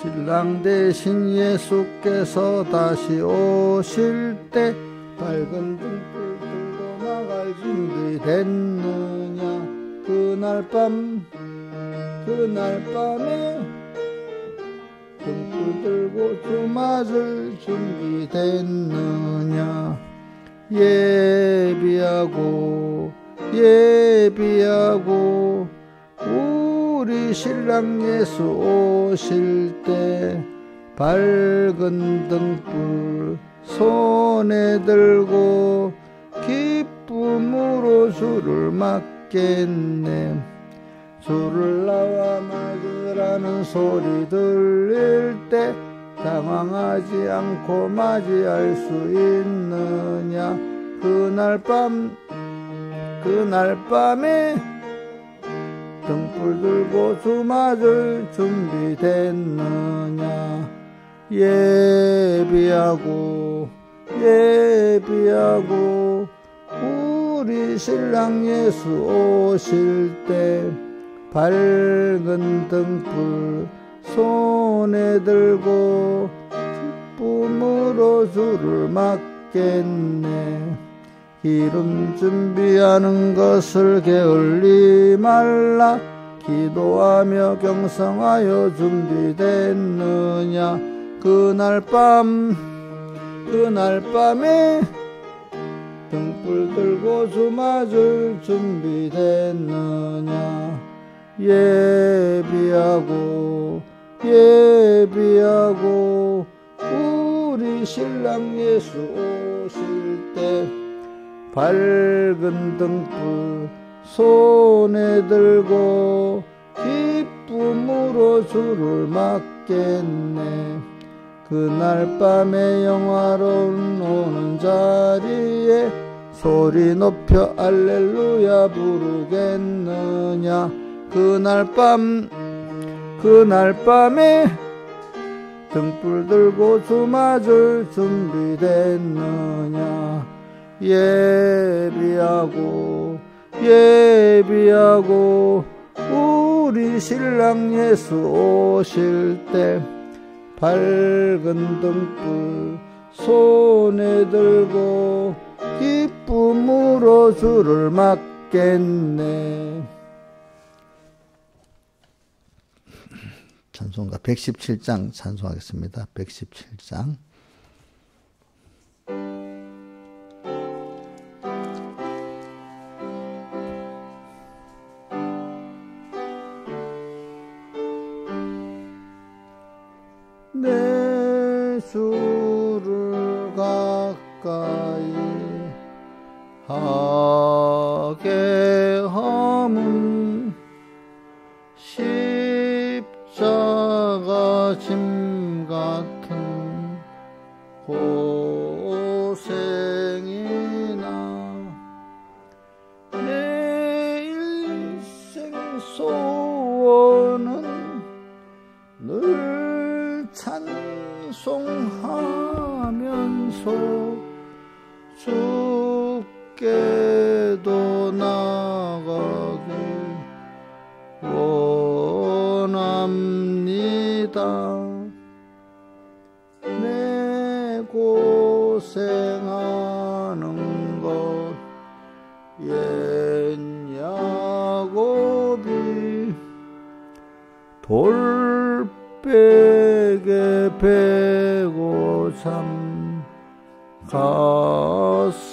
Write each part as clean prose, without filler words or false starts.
신랑 대신 예수께서 다시 오실 때 밝은 등불 들고 나갈 준비 됐느냐. 그날 밤에 등불 들고 주 맞을 준비 됐느냐. 예비하고 우리 신랑 예수 오실 때 밝은 등불 손에 들고 기쁨으로 주를 맞겠네. 주를 나와 맞으라는 소리 들릴 때 당황하지 않고 맞이할 수 있느냐. 그날 밤에 등불 들고 주 맞을 준비 됐느냐. 예비하고 우리 신랑 예수 오실 때 밝은 등불 손에 들고 기쁨으로 주를 맞겠네. 기름 준비하는 것을 게을리 말라. 기도하며 경성하여 준비됐느냐. 그날 밤에 등불 들고 주 맞을 준비됐느냐. 예비하고 우리 신랑 예수 오실 때 밝은 등불 손에 들고 기쁨으로 주를 맞겠네. 그날 밤에 영화로운 오는 자리에 소리 높여 알렐루야 부르겠느냐. 그날 밤에 등불 들고 주 맞을 준비됐느냐. 예비하고 우리 신랑 예수 오실 때 밝은 등불 손에 들고 기쁨으로 주를 맞겠네. 찬송가 117장 찬송하겠습니다. 117장. 내 주를 가까이 하게 함은 십자가 짐 같은 고생이나 내 일생 소원은 늘 찬송하면서 주께도 나가길 원합니다. 내 고생하는 것 옛 야곱이 돌베개 베고 참 같습니다.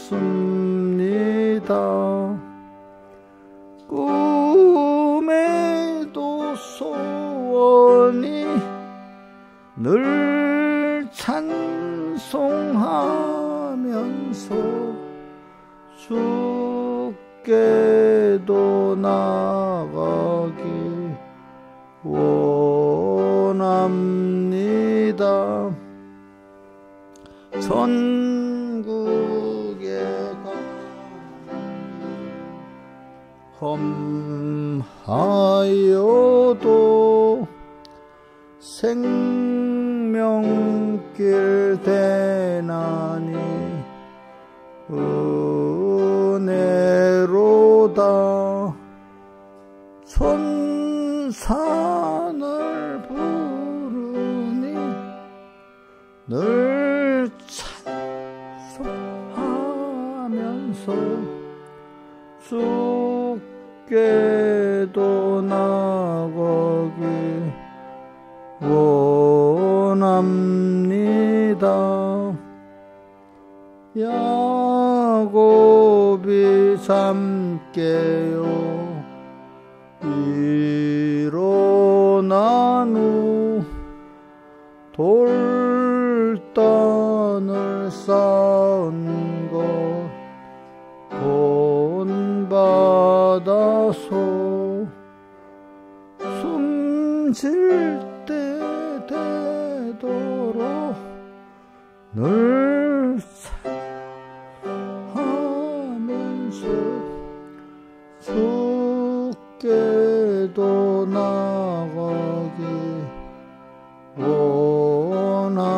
꿈에도 소원이 늘 찬송하면서 주께도 나가길 원합니다. 천국에 험하여도 생명길 대나니 은혜로다. 천산을 부르는 늘 찬송하면서 주께도 나가기 원합니다. 야곱이 잠깨요 일어난 후 돌단을 쌓은 것 본받아서 숨질 때 되도록 늘 하면서 주께도 나가기 원합니다.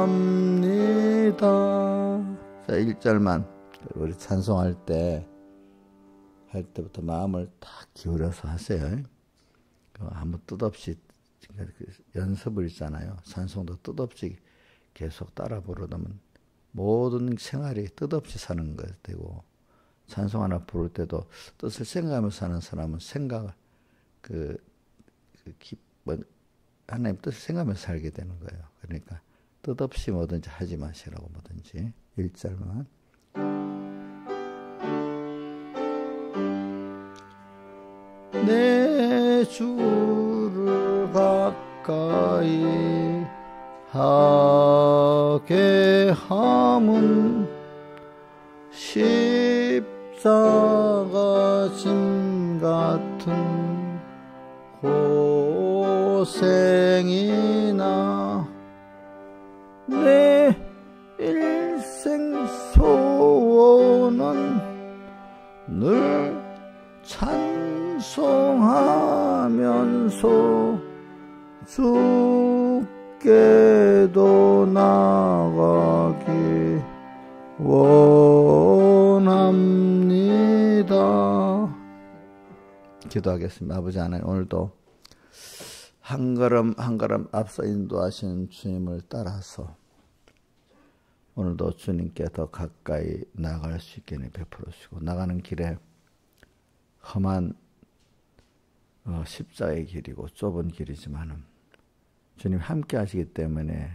자, 1절만 우리 찬송할 때부터 마음을 딱 기울여서 하세요. 아무 뜻없이 연습을 있잖아요. 찬송도 뜻없이 계속 따라 부르면 모든 생활이 뜻없이 사는 것 되고, 찬송 하나 부를 때도 뜻을 생각하면서 하는 사람은 생각을 하나님 뜻을 생각하면서 살게 되는 거예요. 그러니까 뜻없이 뭐든지 하지 마시라고. 뭐든지 1절만 내 주를 가까이 하게 함은 십자가 짐 같은 고생이나 내 일생 소원은 늘 찬송하면서 주께도 나가기 원합니다. 기도하겠습니다. 아버지 하나님, 오늘도 한 걸음 한 걸음 앞서 인도하시는 주님을 따라서 오늘도 주님께 더 가까이 나아갈 수 있게 베풀어 주시고, 나가는 길에 험한 십자가의 길이고 좁은 길이지만은 주님 함께 하시기 때문에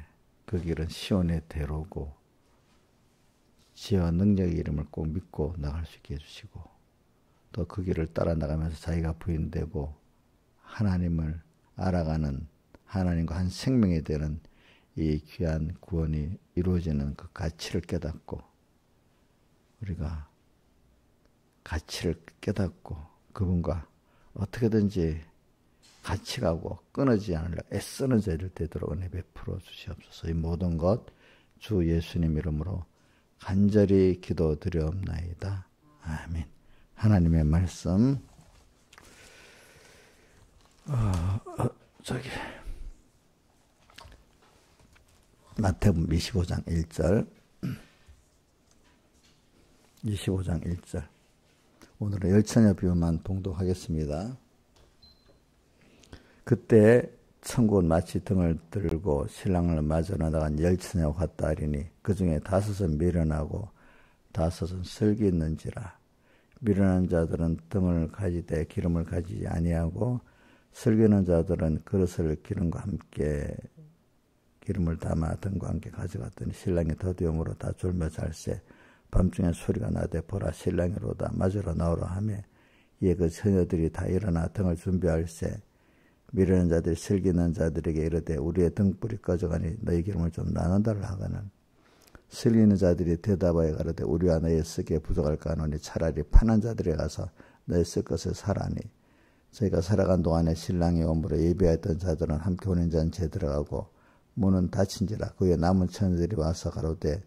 그 길은 시온의 대로고 지혜와 능력의 이름을 꼭 믿고 나갈 수 있게 해주시고, 또 그 길을 따라 나가면서 자기가 부인되고 하나님을 알아가는, 하나님과 한 생명이 되는 이 귀한 구원이 이루어지는 그 가치를 깨닫고, 우리가 가치를 깨닫고 그분과 어떻게든지 같이 가고 끊어지지 않으려 애쓰는 저희를 되도록 은혜 베풀어 주시옵소서. 이 모든 것 주 예수님 이름으로 간절히 기도드려옵나이다. 아멘. 하나님의 말씀 마태복음 25장 1절 25장 1절 오늘은 열처녀 비유만 봉독하겠습니다. 그때 천국은 마치 등을 들고 신랑을 맞으러 나간 열처녀와 같다 하리니 그 중에 5은 미련하고 5은 슬기 있는지라. 미련한 자들은 등을 가지되 기름을 가지지 아니하고 슬기 있는 자들은 그릇을 기름과 함께 기름을 담아 등과 함께 가져갔더니 신랑이 더디움으로 다 졸며 잘세 밤중에 소리가 나되 보라 신랑이로다 맞으러 나오라 하며 이에 그 처녀들이 다 일어나 등을 준비할세 미련한 자들이 슬기 있는 자들에게 이르되 우리의 등불이 꺼져가니 너희 기름을 좀 나눈다를 하거늘 슬기 있는 자들이 대답하여 가로되 우리와 너희 쓰기에 부족할까 하노니 차라리 파는 자들에 가서 너희 쓸 것을 사라니 저희가 살아간 동안에 신랑이 오므로 예비하였던 자들은 함께 혼인잔치에 들어가고 문은 닫힌지라. 그에 남은 처녀들이 와서 가로되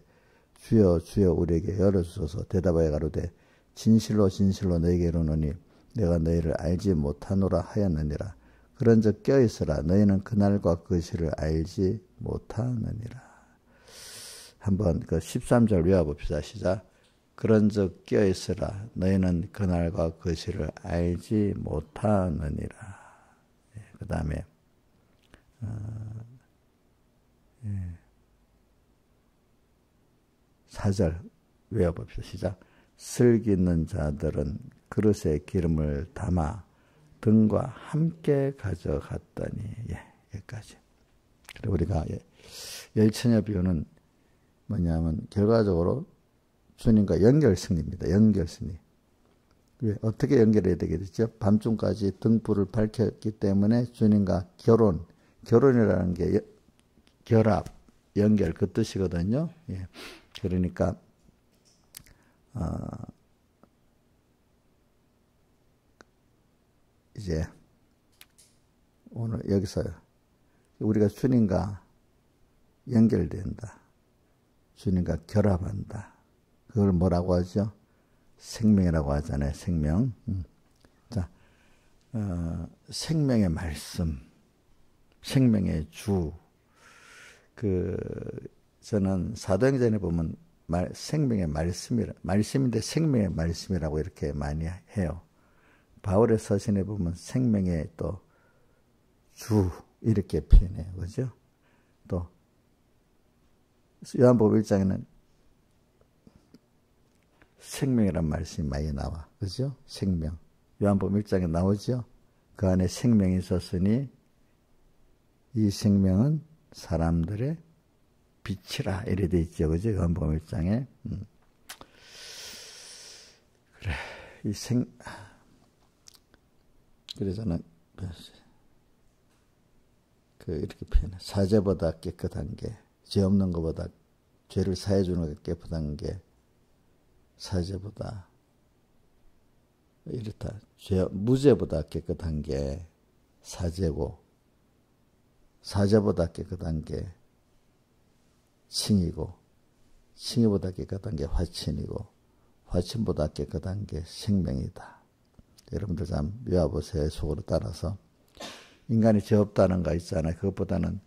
주여 주여 우리에게 열어주소서. 대답하여 가로되 진실로 진실로 너희에게 이르노니 내가 너희를 알지 못하노라 하였느니라. 그런즉 껴있으라. 너희는 그날과 그 시를 알지 못하느니라. 한번 그 13절 외워봅시다. 시작. 그런즉 껴있으라. 너희는 그날과 그 시를 알지 못하느니라. 그 다음에 4절 외워봅시다. 시작. 슬기 있는 자들은 그릇에 기름을 담아 등과 함께 가져갔더니. 예, 여기까지. 그리고 우리가 열처녀 비유는 뭐냐면 결과적으로 주님과 연결승리입니다. 연결승리. 왜? 어떻게 연결해야 되겠죠? 밤중까지 등불을 밝혔기 때문에 주님과 결혼이라는 게 결합, 연결 그 뜻이거든요. 예. 그러니까 이제 오늘 여기서 우리가 주님과 연결된다. 주님과 결합한다. 그걸 뭐라고 하죠? 생명이라고 하잖아요. 생명. 자, 생명의 말씀, 생명의 주. 저는 사도행전에 보면 생명의 말씀인데 생명의 말씀이라고 이렇게 많이 해요. 바울의 서신에 보면 생명의 또 주 이렇게 표현해요. 그죠? 또 요한복음 1장에는 생명이란 말씀이 많이 나와. 그죠? 생명. 요한복음 1장에 나오죠? 그 안에 생명이 있었으니 이 생명은 사람들의 빛이라 이래 돼 있죠. 그죠? 요한복음 1장에. 그래. 그래서 저는 이렇게 표현해. 사제보다 깨끗한 게, 죄 없는 것보다 죄를 사해 주는 게 깨끗한 게 사제보다 이렇다. 무죄보다 깨끗한 게 사제고, 사제보다 깨끗한 게 칭이고, 칭이보다 깨끗한 게 화친이고, 화친보다 깨끗한 게 생명이다. 여러분들 좀 외워보세요. 속으로 따라서. 인간이 죄 없다는 거 있잖아요. 그것보다는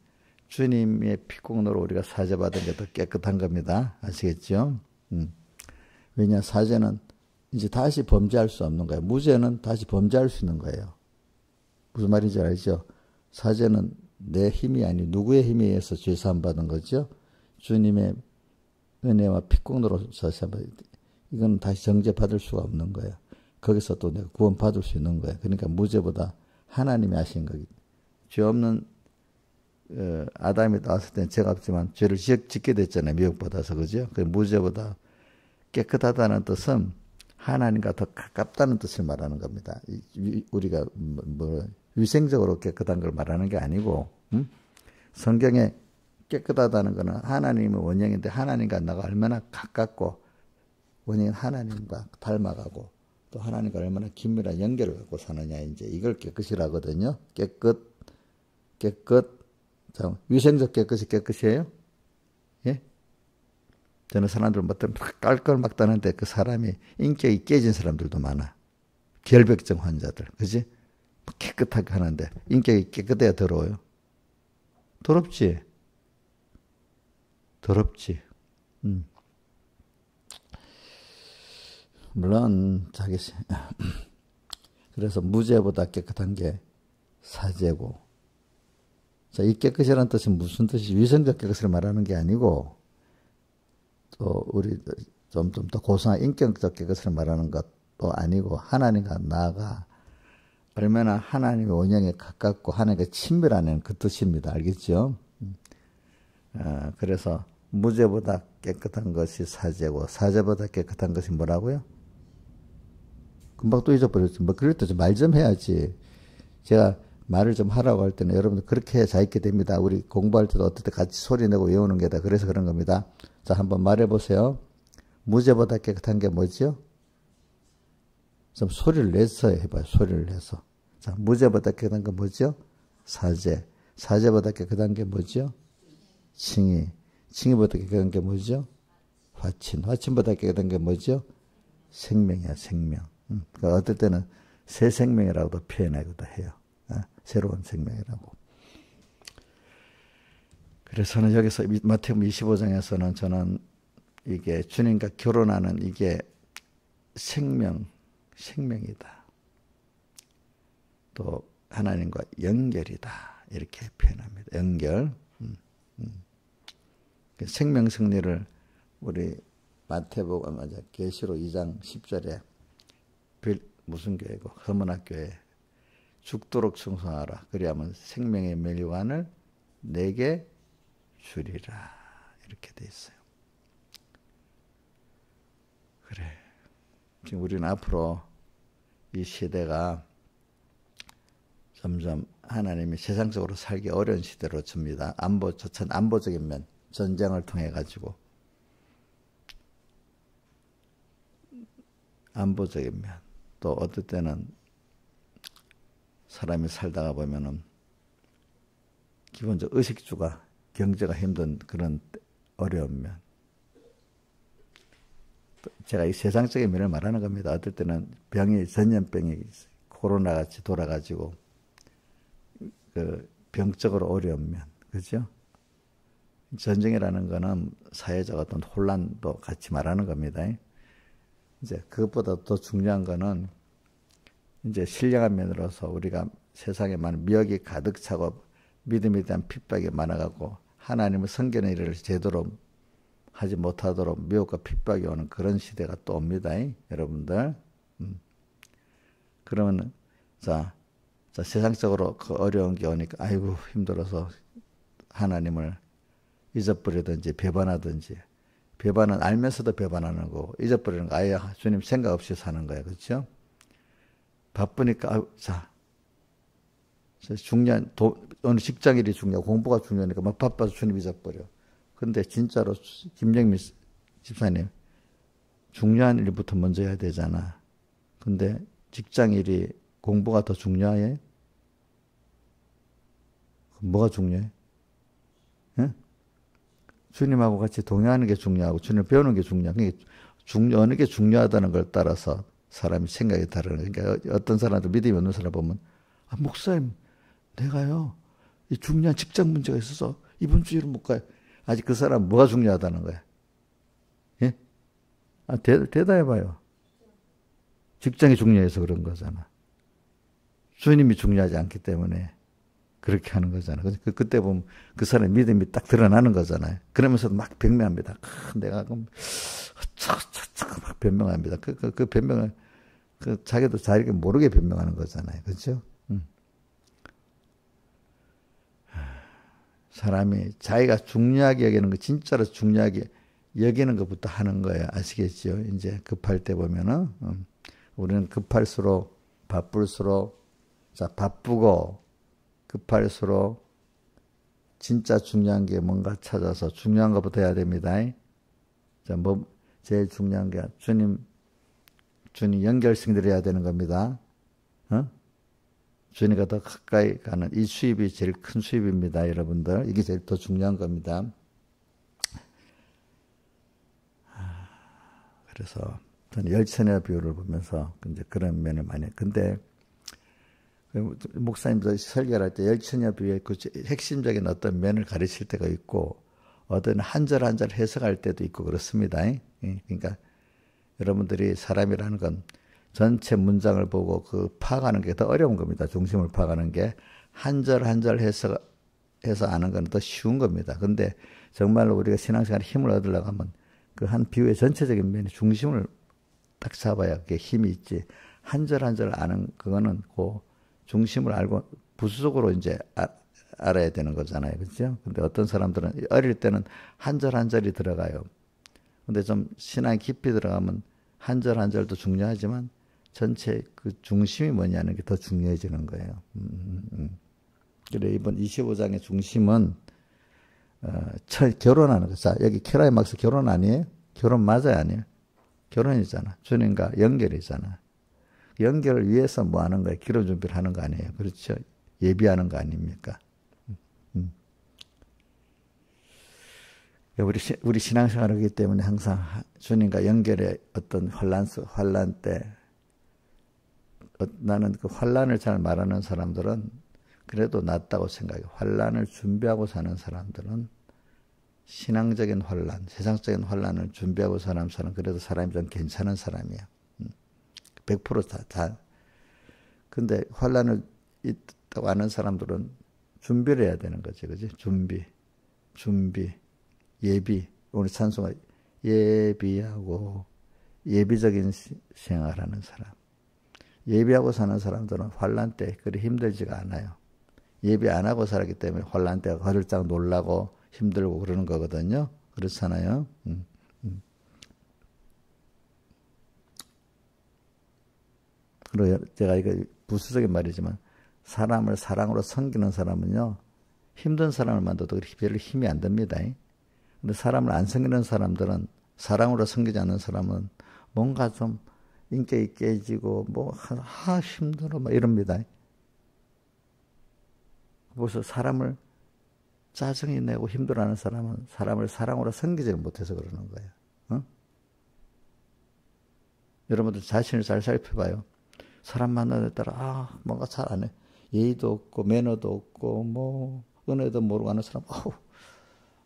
주님의 피공로로 우리가 사죄받은 게 더 깨끗한 겁니다. 아시겠죠? 왜냐, 사죄는 이제 다시 범죄할 수 없는 거예요. 무죄는 다시 범죄할 수 있는 거예요. 무슨 말인지 알죠? 사죄는 내 힘이 아니 누구의 힘에 의해서 죄 사함 받은 거죠. 주님의 은혜와 피공로로 사죄받은 이건 다시 정죄받을 수가 없는 거예요. 거기서 또 내가 구원받을 수 있는 거예요. 그러니까 무죄보다 하나님이 하신 거기. 죄 없는 아담이 나왔을 때는 죄가 없지만 죄를 짓게 됐잖아요. 미혹받아서. 그죠? 그 무죄보다 깨끗하다는 뜻은 하나님과 더 가깝다는 뜻을 말하는 겁니다. 우리가 위생적으로 깨끗한 걸 말하는 게 아니고, 성경에 깨끗하다는 것은 하나님의 원형인데 하나님과 나가 얼마나 가깝고 원형인 하나님과 닮아가고 또 하나님과 얼마나 긴밀한 연결을 갖고 사느냐, 이제 이걸 깨끗이라거든요. 깨끗. 자, 위생적 깨끗이에요? 예? 저는 사람들 깔깔 막 따는데 그 사람이 인격이 깨진 사람들도 많아. 결벽증 환자들. 그지? 깨끗하게 하는데 인격이 깨끗해야 더러워요. 더럽지? 물론 그래서 무죄보다 깨끗한 게 사죄고. 자, 이 깨끗이라는 뜻은 무슨 뜻이 위생적 깨끗을 말하는 게 아니고 또 우리 좀 더 고상한 인격적 깨끗을 말하는 것도 아니고 하나님과 나아가 얼마나 하나님의 원형에 가깝고 하나님과 친밀하는 그 뜻입니다. 알겠죠? 그래서 무죄보다 깨끗한 것이 사죄고 사죄보다 깨끗한 것이 뭐라고요? 금방 또 잊어버렸죠. 그럴 때 말 좀 해야지. 제가 말을 좀 하라고 할 때는 여러분들 그렇게 해야 잘 있게 됩니다. 우리 공부할 때도 어떨 때 같이 소리 내고 외우는 게다. 그래서 그런 겁니다. 자, 한번 말해보세요. 무죄보다 깨끗한 게 뭐죠? 좀 소리를 내서 해봐요. 소리를 내서. 자, 무죄보다 깨끗한 게 뭐죠? 사죄. 사죄보다 깨끗한 게 뭐죠? 칭의. 칭의보다 깨끗한 게 뭐죠? 화친. 화친보다 깨끗한 게 뭐죠? 생명이야, 생명. 그러니까 어떨 때는 새 생명이라고도 표현하기도 해요. 새로운 생명이라고. 그래서는 여기서 마태복음 25장에서는 저는 이게 주님과 결혼하는 이게 생명이다. 또 하나님과 연결이다. 이렇게 표현합니다. 연결. 생명 승리를 우리 마태복음 맞아 계시록 2장 10절에 무슨 교회고 서문학교에 죽도록 충성하라. 그리하면 생명의 멸관을 내게 주리라. 이렇게 돼 있어요. 그래. 지금 우리는 앞으로 이 시대가 점점 하나님이 세상적으로 살기 어려운 시대로 줍니다. 안보적인 면, 전쟁을 통해 가지고 안보적인 면, 또 어떨 때는 사람이 살다가 보면은 기본적 의식주가 경제가 힘든 그런 어려운 면. 제가 이 세상적인 면을 말하는 겁니다. 어떨 때는 전염병이 코로나 같이 돌아가지고 그 병적으로 어려운 면, 그죠? 전쟁이라는 거는 사회적 어떤 혼란도 같이 말하는 겁니다. 이제 그것보다 더 중요한 거는 이제 신령한 면으로서 우리가 세상에 많은 미혹이 가득 차고 믿음에 대한 핍박이 많아가고 하나님의 성경의 일을 제대로 하지 못하도록 미혹과 핍박이 오는 그런 시대가 또 옵니다. 여러분들. 그러면 자 세상적으로 그 어려운 게 오니까 아이고 힘들어서 하나님을 잊어버리든지 배반하든지 배반은 알면서도 배반하는 거고 잊어버리는 거 아예 주님 생각 없이 사는 거예요. 그렇죠? 바쁘니까 중요한 어느 직장 일이 중요하고 공부가 중요하니까 막 바빠서 주님 잊어버려. 근데 진짜로 김영미 집사님 중요한 일부터 먼저 해야 되잖아. 근데 직장 일이 공부가 더 중요해? 뭐가 중요해? 응? 주님하고 같이 동행하는 게 중요하고 주님 배우는 게 중요하고 어느 게 중요하다는 걸 따라서 사람이 생각이 다르는 거예요. 그러니까 어떤 사람도 믿음이 없는 사람 보면 목사님 내가요 이 중요한 직장 문제가 있어서 이번 주일은 못 가요. 아직 그 사람 뭐가 중요하다는 거야? 예? 대답해봐요. 직장이 중요해서 그런 거잖아. 주님이 중요하지 않기 때문에 그렇게 하는 거잖아. 그때 보면 그 사람의 믿음이 딱 드러나는 거잖아요. 그러면서도 막 변명합니다. 내가 막 변명합니다. 그 변명을 자기도 자기가 모르게 변명하는 거잖아요. 그렇죠? 사람이 자기가 중요하게 여기는 거 진짜로 중요하게 여기는 것부터 하는 거예요. 아시겠죠? 이제 급할 때 보면은 우리는 급할수록 바쁠수록 바쁘고 급할수록 진짜 중요한 게 뭔가 찾아서 중요한 것부터 해야 됩니다. 제일 중요한 게 주님 연결성들해야 되는 겁니다. 주님과 더 가까이 가는 이 수입이 제일 큰 수입입니다, 여러분들. 이게 제일 더 중요한 겁니다. 그래서 저는 열처녀 비유를 보면서 이제 그런 면을 많이. 근데 목사님도 설교할 때 열처녀 비유의 그 핵심적인 어떤 면을 가르칠 때가 있고 어떤 한 절 한 절 해석할 때도 있고 그렇습니다. 그러니까 여러분들이 사람이라는 건 전체 문장을 보고 파악하는 게 더 어려운 겁니다. 중심을 파악하는 게 한 절 한 절 해서 아는 건 더 쉬운 겁니다. 근데 정말로 우리가 신앙생활에 힘을 얻으려고 하면 그 한 비유의 전체적인 면의 중심을 딱 잡아야 그게 힘이 있지. 한 절 한 절 아는 그거는 그 중심을 알고 부수적으로 이제 알아야 되는 거잖아요. 그렇죠? 근데 어떤 사람들은 어릴 때는 한 절 한 절이 들어가요. 근데 좀 신앙이 깊이 들어가면 한 절 한 절도 중요하지만 전체 그 중심이 뭐냐는 게 더 중요해지는 거예요. 그래 이번 25장의 중심은 결혼하는 거. 자, 여기 클라이막스 결혼 아니에요? 결혼 맞아요, 아니에요? 결혼이잖아. 주님과 연결이잖아. 연결을 위해서 뭐 하는 거예요? 결혼 준비를 하는 거 아니에요? 그렇죠? 예비하는 거 아닙니까? 우리 신앙생활을 하기 때문에 항상 주님과 연결의 어떤 환란 때 나는 그 환란을 잘 말하는 사람들은 그래도 낫다고 생각해요. 환란을 준비하고 사는 사람들은 신앙적인 환란, 세상적인 환란을 준비하고 사는 사람은 그래도 사람이 좀 괜찮은 사람이야. 100% 다. 근데 환란을 있다고 아는 사람들은 준비를 해야 되는 거지, 그지? 준비, 예비. 오늘 찬송가 예비하고 예비적인 생활하는 사람. 예비하고 사는 사람들은 환난 때 그리 힘들지가 않아요. 예비 안 하고 살았기 때문에 환난 때가 가들짝 놀라고 힘들고 그러는 거거든요. 그렇잖아요. 그리고 제가 이거 부수적인 말이지만 사람을 사랑으로 섬기는 사람은요. 힘든 사람을 만나도 별로 힘이 안 듭니다. 근데 사람을 안 섬기는 사람들은 사랑으로 섬기지 않는 사람은 뭔가 좀 인격이 깨지고 힘들어 막 이럽니다. 그래서 사람을 짜증이 내고 힘들어하는 사람은 사람을 사랑으로 섬기지 못해서 그러는 거예요. 어? 여러분들 자신을 잘 살펴봐요. 사람 만나는 데 따라 뭔가 잘 안 해. 예의도 없고 매너도 없고 은혜도 모르고 하는 사람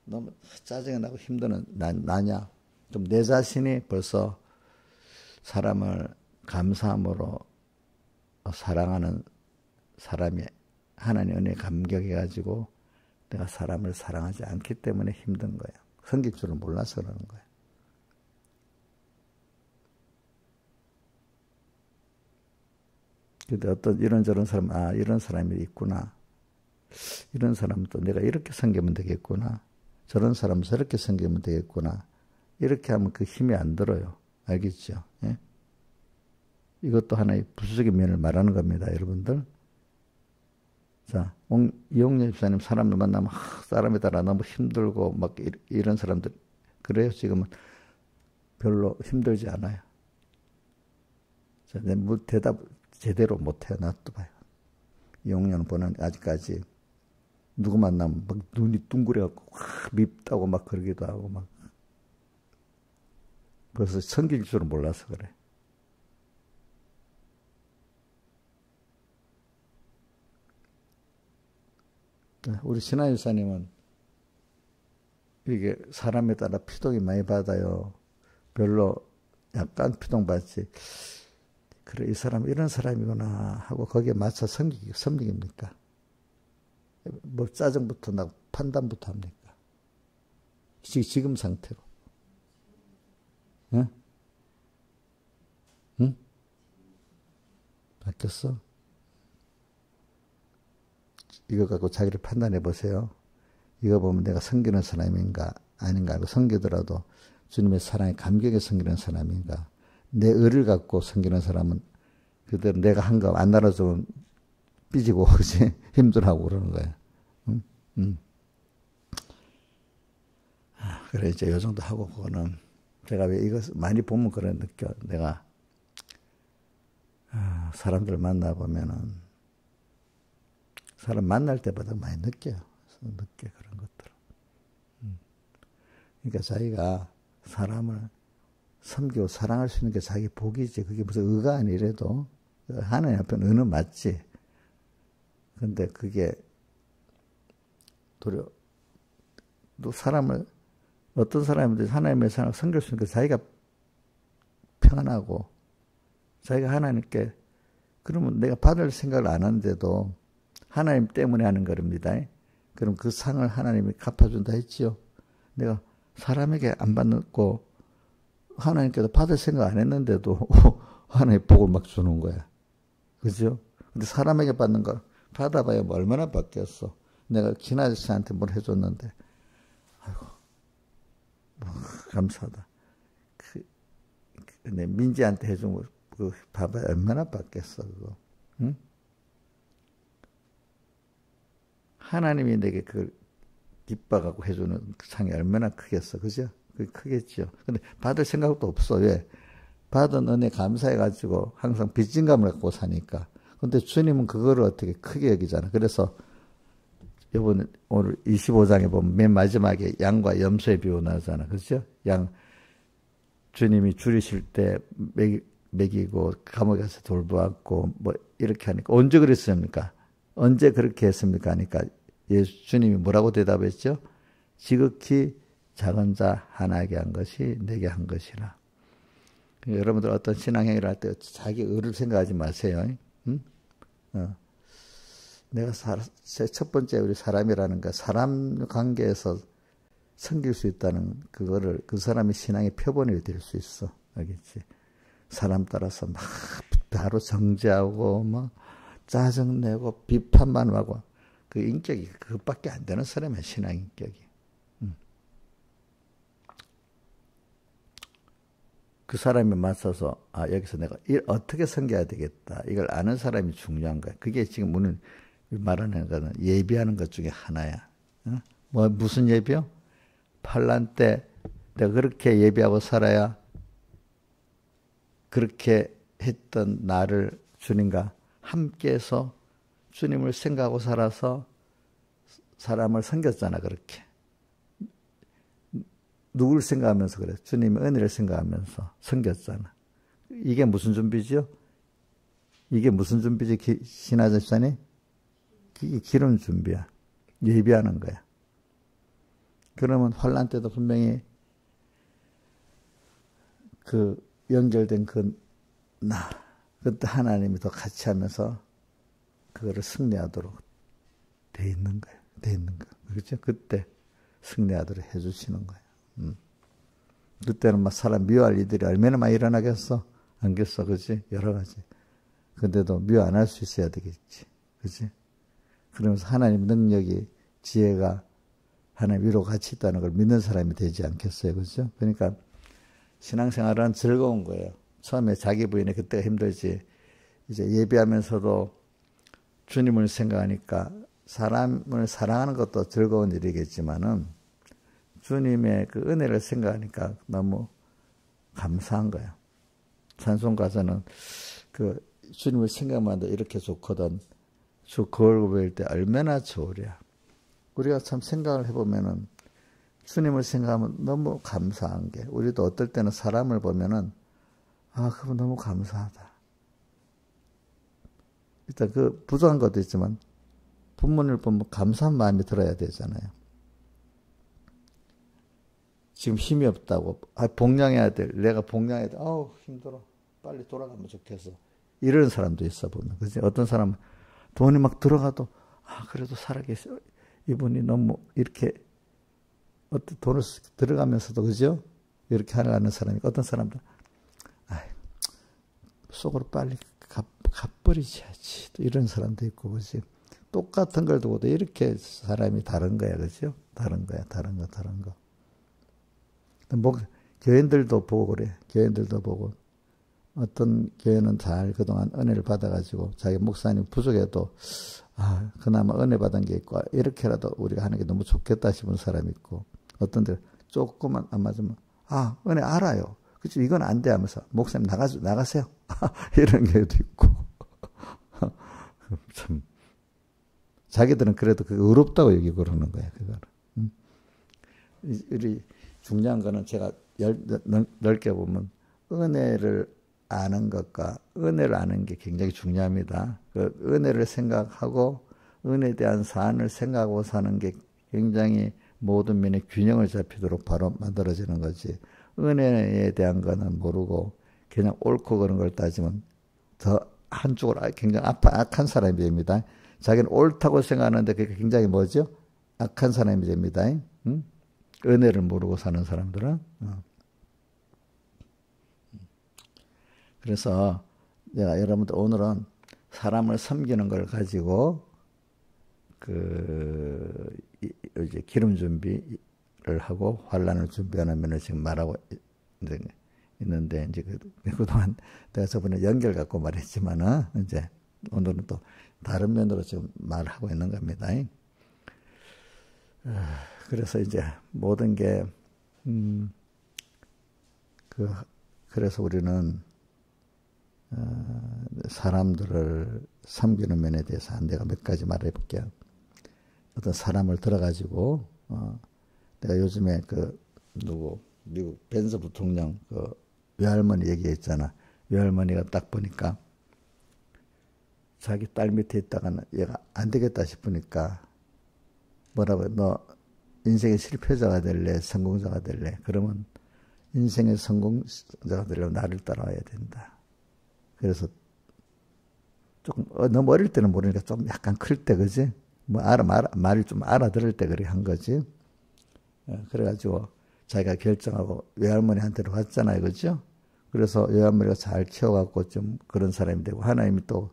너무 짜증이 나고 힘드는 나냐. 좀 내 자신이 벌써 사람을 감사함으로 사랑하는 사람이 하나님 은혜에 감격해가지고 내가 사람을 사랑하지 않기 때문에 힘든 거예요. 섬길 줄을 몰라서 그러는 거예요. 근데 어떤 이런저런 사람, 이런 사람이 있구나. 이런 사람도 내가 이렇게 섬기면 되겠구나. 저런 사람 저렇게 섬기면 되겠구나. 이렇게 하면 그 힘이 안 들어요. 알겠죠? 예? 이것도 하나의 부수적인 면을 말하는 겁니다, 여러분들. 자, 이용렬 집사님 사람을 만나면 사람에 따라 너무 힘들고 막 이런 사람들 그래요. 지금은 별로 힘들지 않아요. 자, 내 대답 제대로 못해요. 놔둬봐요. 이용렬은 보는 아직까지 누구 만나면 막 눈이 둥그래갖고 밉다고 막 그러기도 하고 막 그래서 섬길 줄을 몰라서 그래. 우리 신하일사님은 이게 사람에 따라 피동이 많이 받아요. 별로 약간 피동받지. 그래, 이 사람 이런 사람이구나 하고 거기에 맞춰 섬기입니까? 짜증부터 나고 판단부터 합니까? 지금 상태로. 응? 응? 바뀌었어? 이거 갖고 자기를 판단해 보세요. 이거 보면 내가 섬기는 사람인가 아닌가 하고 섬기더라도 주님의 사랑에 감격에 섬기는 사람인가. 내 의를 갖고 섬기는 사람은 그대로 내가 한 거 안 나눠주면 삐지고 그지 힘들어하고 그러는 거야. 그래 이제 요 정도 하고 그거는 제가 왜 이거 많이 보면 그래 느껴. 내가 사람들 만나 보면은 사람 만날 때보다 많이 느껴요. 느껴 그런 것들. 그러니까 자기가 사람을 섬기고 사랑할 수 있는 게 자기 복이지. 그게 무슨 의가 아니래도 하나님 앞에는 의는 맞지. 근데 그게 도리어 또 사람을 어떤 사람인데 하나님의 사랑을 섬길 수 있는 게 자기가 평안하고 자기가 하나님께 그러면 내가 받을 생각을 안 하는데도 하나님 때문에 하는 겁니다. 그럼 그 상을 하나님이 갚아준다 했지요. 내가 사람에게 안 받고 하나님께서 받을 생각 안 했는데도 하나님 복을 막 주는 거야. 그죠? 근데 사람에게 받는 걸 받아봐야 뭐 얼마나 받겠어. 내가 긴 아저씨한테 뭘 해줬는데 아이고 감사하다. 근데 민지한테 해준 거 그거 봐봐야 얼마나 받겠어 그거. 응? 하나님이 내게 그걸 기뻐갖고 해주는 상이 얼마나 크겠어. 그죠? 그게 크겠죠. 근데 받을 생각도 없어. 왜? 받은 은혜 감사해가지고 항상 빚진감을 갖고 사니까. 근데 주님은 그거를 어떻게 크게 여기잖아. 그래서 이번에 오늘 25장에 보면 맨 마지막에 양과 염소의 비유 나오잖아. 그죠? 양, 주님이 줄이실 때 먹이고 감옥에 가서 돌보았고 뭐 이렇게 하니까 언제 그랬습니까? 언제 그렇게 했습니까? 하니까 주님이 뭐라고 대답했죠? 지극히 작은 자 하나에게 한 것이 내게 한 것이라. 그러니까 여러분들 어떤 신앙행위를 할 때 자기 의를 생각하지 마세요. 응? 내가 첫 번째 우리 사람이라는 거 사람 관계에서 섬길 수 있다는 그거를 그 사람의 신앙의 표본이 될 수 있어. 알겠지? 사람 따라서 막 바로 정죄하고 막 짜증내고 비판만 하고 그 인격이 그것밖에 안 되는 사람이야. 신앙 인격이. 그 사람에 맞서서 여기서 내가 어떻게 섬겨야 되겠다. 이걸 아는 사람이 중요한 거야. 그게 지금 오늘 말하는 거는 예비하는 것 중에 하나야. 무슨 예비요? 환난 때 내가 그렇게 예비하고 살아야 그렇게 했던 나를 주님과 함께해서 주님을 생각하고 살아서 사람을 섬겼잖아. 그렇게. 누굴 생각하면서 그래? 주님의 은혜를 생각하면서 섬겼잖아. 이게 무슨 준비지요? 이게 무슨 준비지? 신하집사님? 기름 준비야. 예비하는 거야. 그러면 환난 때도 분명히 그 연결된 그때 하나님이 더 같이 하면서 그거를 승리하도록 돼 있는 거예요. 돼 있는 거. 그렇죠? 그때 승리하도록 해주시는 거예요. 그때는 막 사람 미워할 일들이 얼마나 많이 일어나겠어? 안겠어? 그지? 여러 가지. 근데도 미워 안 할 수 있어야 되겠지. 그지? 그러면서 하나님 능력이, 지혜가 하나님 위로 같이 있다는 걸 믿는 사람이 되지 않겠어요? 그죠? 그러니까 신앙생활은 즐거운 거예요. 처음에 자기 부인이 그때가 힘들지. 이제 예배하면서도 주님을 생각하니까 사람을 사랑하는 것도 즐거운 일이겠지만은 주님의 그 은혜를 생각하니까 너무 감사한 거예요. 찬송 가사는 그 주님을 생각만 해도 이렇게 좋거든. 주 거울 보일 때 얼마나 좋으랴. 우리가 참 생각을 해보면은 주님을 생각하면 너무 감사한 게, 우리도 어떨 때는 사람을 보면은 그분 너무 감사하다. 일단 그 부족한 것도 있지만 부모님을 보면 감사한 마음이 들어야 되잖아요. 지금 힘이 없다고. 복양해야 돼. 내가 복양해야 돼. 힘들어. 빨리 돌아가면 좋겠어. 이런 사람도 있어 보면. 그치? 어떤 사람은 돈이 막 들어가도 그래도 살아계셔. 이분이 너무 이렇게 돈을 들어가면서도 그죠? 이렇게 하는 사람이, 어떤 사람도 속으로 빨리 갚버리셔야지. 또 이런 사람도 있고, 그지? 똑같은 걸 두고도 이렇게 사람이 다른 거야, 그죠? 다른 거야, 다른 거. 교인들도 보고 그래. 교인들도 보고. 어떤 교회는 잘 그동안 은혜를 받아가지고 자기 목사님 부족해도 그나마 은혜 받은 게 있고 이렇게라도 우리가 하는 게 너무 좋겠다 싶은 사람이 있고, 어떤 데 조금만 안 맞으면 은혜 알아요. 그치? 이건 안 돼 하면서 목사님 나가세요. 이런 경우도 있고. 참 자기들은 그래도 그게 의롭다고 여기고 그러는 거야. 그거를. 우리 중요한 거는 제가 넓게 보면 은혜를 아는 것과 은혜를 아는 게 굉장히 중요합니다. 그 은혜를 생각하고 은혜에 대한 사안을 생각하고 사는 게 굉장히 모든 면에 균형을 잡히도록 바로 만들어지는 거지. 은혜에 대한 거는 모르고 그냥 옳고 그런 걸 따지면 더 한쪽으로 굉장히 악한 사람이 됩니다. 자기는 옳다고 생각하는데 그게 굉장히 뭐죠? 악한 사람이 됩니다. 응? 은혜를 모르고 사는 사람들은. 그래서 내가 여러분들 오늘은 사람을 섬기는 걸 가지고 이제 기름 준비를 하고 환난을 준비하는 면을 지금 말하고 있는데, 이제 그동안 내가 저번에 연결 갖고 말했지만은 이제 오늘은 또 다른 면으로 지금 말하고 있는 겁니다. 그래서 이제 모든 게 그래서 우리는 사람들을 섬기는 면에 대해서 내가 몇 가지 말해 볼게요. 어떤 사람을 들어가지고 내가 요즘에 미국 벤스 부통령 외할머니 얘기했잖아. 외할머니가 딱 보니까 자기 딸 밑에 있다가는 얘가 안 되겠다 싶으니까 뭐라고, 너 인생의 실패자가 될래? 성공자가 될래? 그러면 인생의 성공자가 되려면 나를 따라와야 된다. 그래서 조금 너무 어릴 때는 모르니까 좀 약간 클 때, 그지? 말을 좀 알아들을 때 그렇게 한 거지. 그래가지고 자기가 결정하고 외할머니한테로 갔잖아요. 그죠? 그래서 외할머니가 잘 키워갖고 좀 그런 사람이 되고, 하나님이 또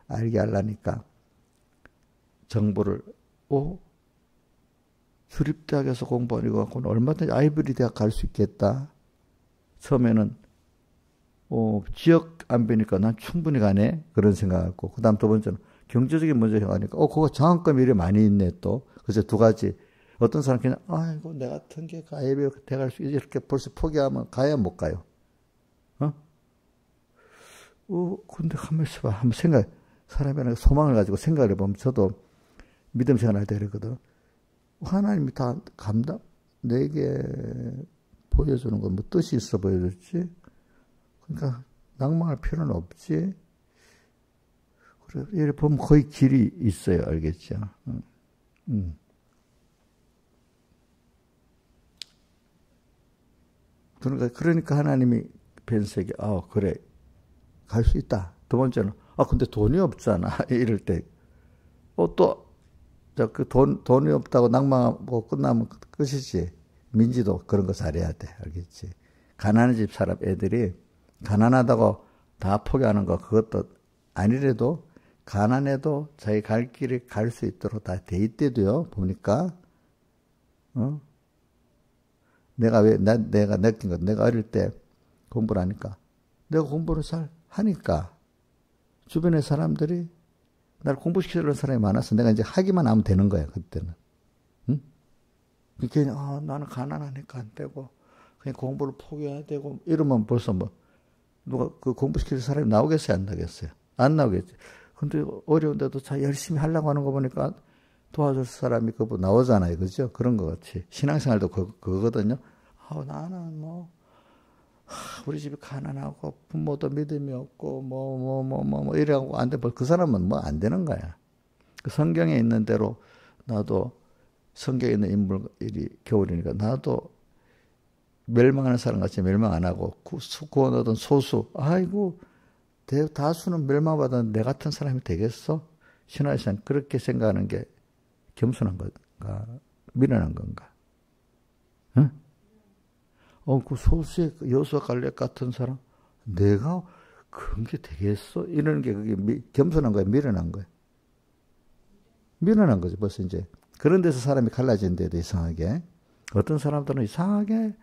알게 하려니까 정보를, 주립대학에서 공부하는 거 갖고는 얼마든지 아이비리 대학 갈 수 있겠다. 처음에는 지역 안 배니까 난 충분히 가네. 그런 생각하고, 그 다음 두 번째는 경제적인 문제 생각하니까 그거 장학금 일이 많이 있네 또. 그래서 두 가지. 어떤 사람 그냥 아이고 내 같은 게 아이비리 대학 갈 수 있지 이렇게 벌써 포기하면 가야 못 가요. 근데 가만히 있어봐. 한번 사람이 소망을 가지고 생각을 해보면 저도 믿음 생활할 때 그러거든. 하나님이 다 내게 보여주는 건 뭐 뜻이 있어 보여줬지? 그러니까 낭망할 필요는 없지? 그래, 이렇게 보면 거의 길이 있어요. 알겠죠? 그러니까 하나님이 벤색이, 그래. 갈 수 있다. 두 번째는, 근데 돈이 없잖아. 이럴 때. 돈이 없다고 낭망하고 끝나면 끝이지. 민지도 그런 거 잘해야 돼. 알겠지? 가난한 집 사람 애들이 가난하다고 다 포기하는 거 그것도 아니래도 가난해도 자기 갈 길을 갈 수 있도록 다 돼 있대도요. 보니까. 내가 느낀 것, 내가 어릴 때 공부를 하니까 내가 공부를 잘 하니까 주변의 사람들이 날 공부시키려는 사람이 많아서 내가 이제 하기만 하면 되는 거야, 그때는. 응? 그러니까, 나는 가난하니까 안 되고, 그냥 공부를 포기해야 되고, 이러면 벌써 누가 그 공부시킬 사람이 나오겠어요, 안 나오겠어요? 안 나오겠지. 근데 어려운데도 잘 열심히 하려고 하는 거 보니까 도와줄 사람이 나오잖아요, 그죠? 그런 것 같이. 신앙생활도 그거거든요. 나는 우리 집이 가난하고 부모도 믿음이 없고 이래갖고 안 돼. 그 사람은 안 되는 거야. 그 성경에 있는 대로 나도 성경에 있는 인물이 겨울이니까 나도 멸망하는 사람 같이 멸망 안 하고 구원 얻은 소수. 아이고 다수는 멸망받은 내 같은 사람이 되겠어? 신화에서는 그렇게 생각하는 게 겸손한 건가? 미련한 건가? 응? 그 소수의 여수와 갈렙 같은 사람, 내가 그런 게 되겠어? 이런 게 그게 겸손한 거야, 미련한 거야. 미련한 거지, 벌써 이제. 그런 데서 사람이 갈라진 데도 이상하게. 어떤 사람들은 이상하게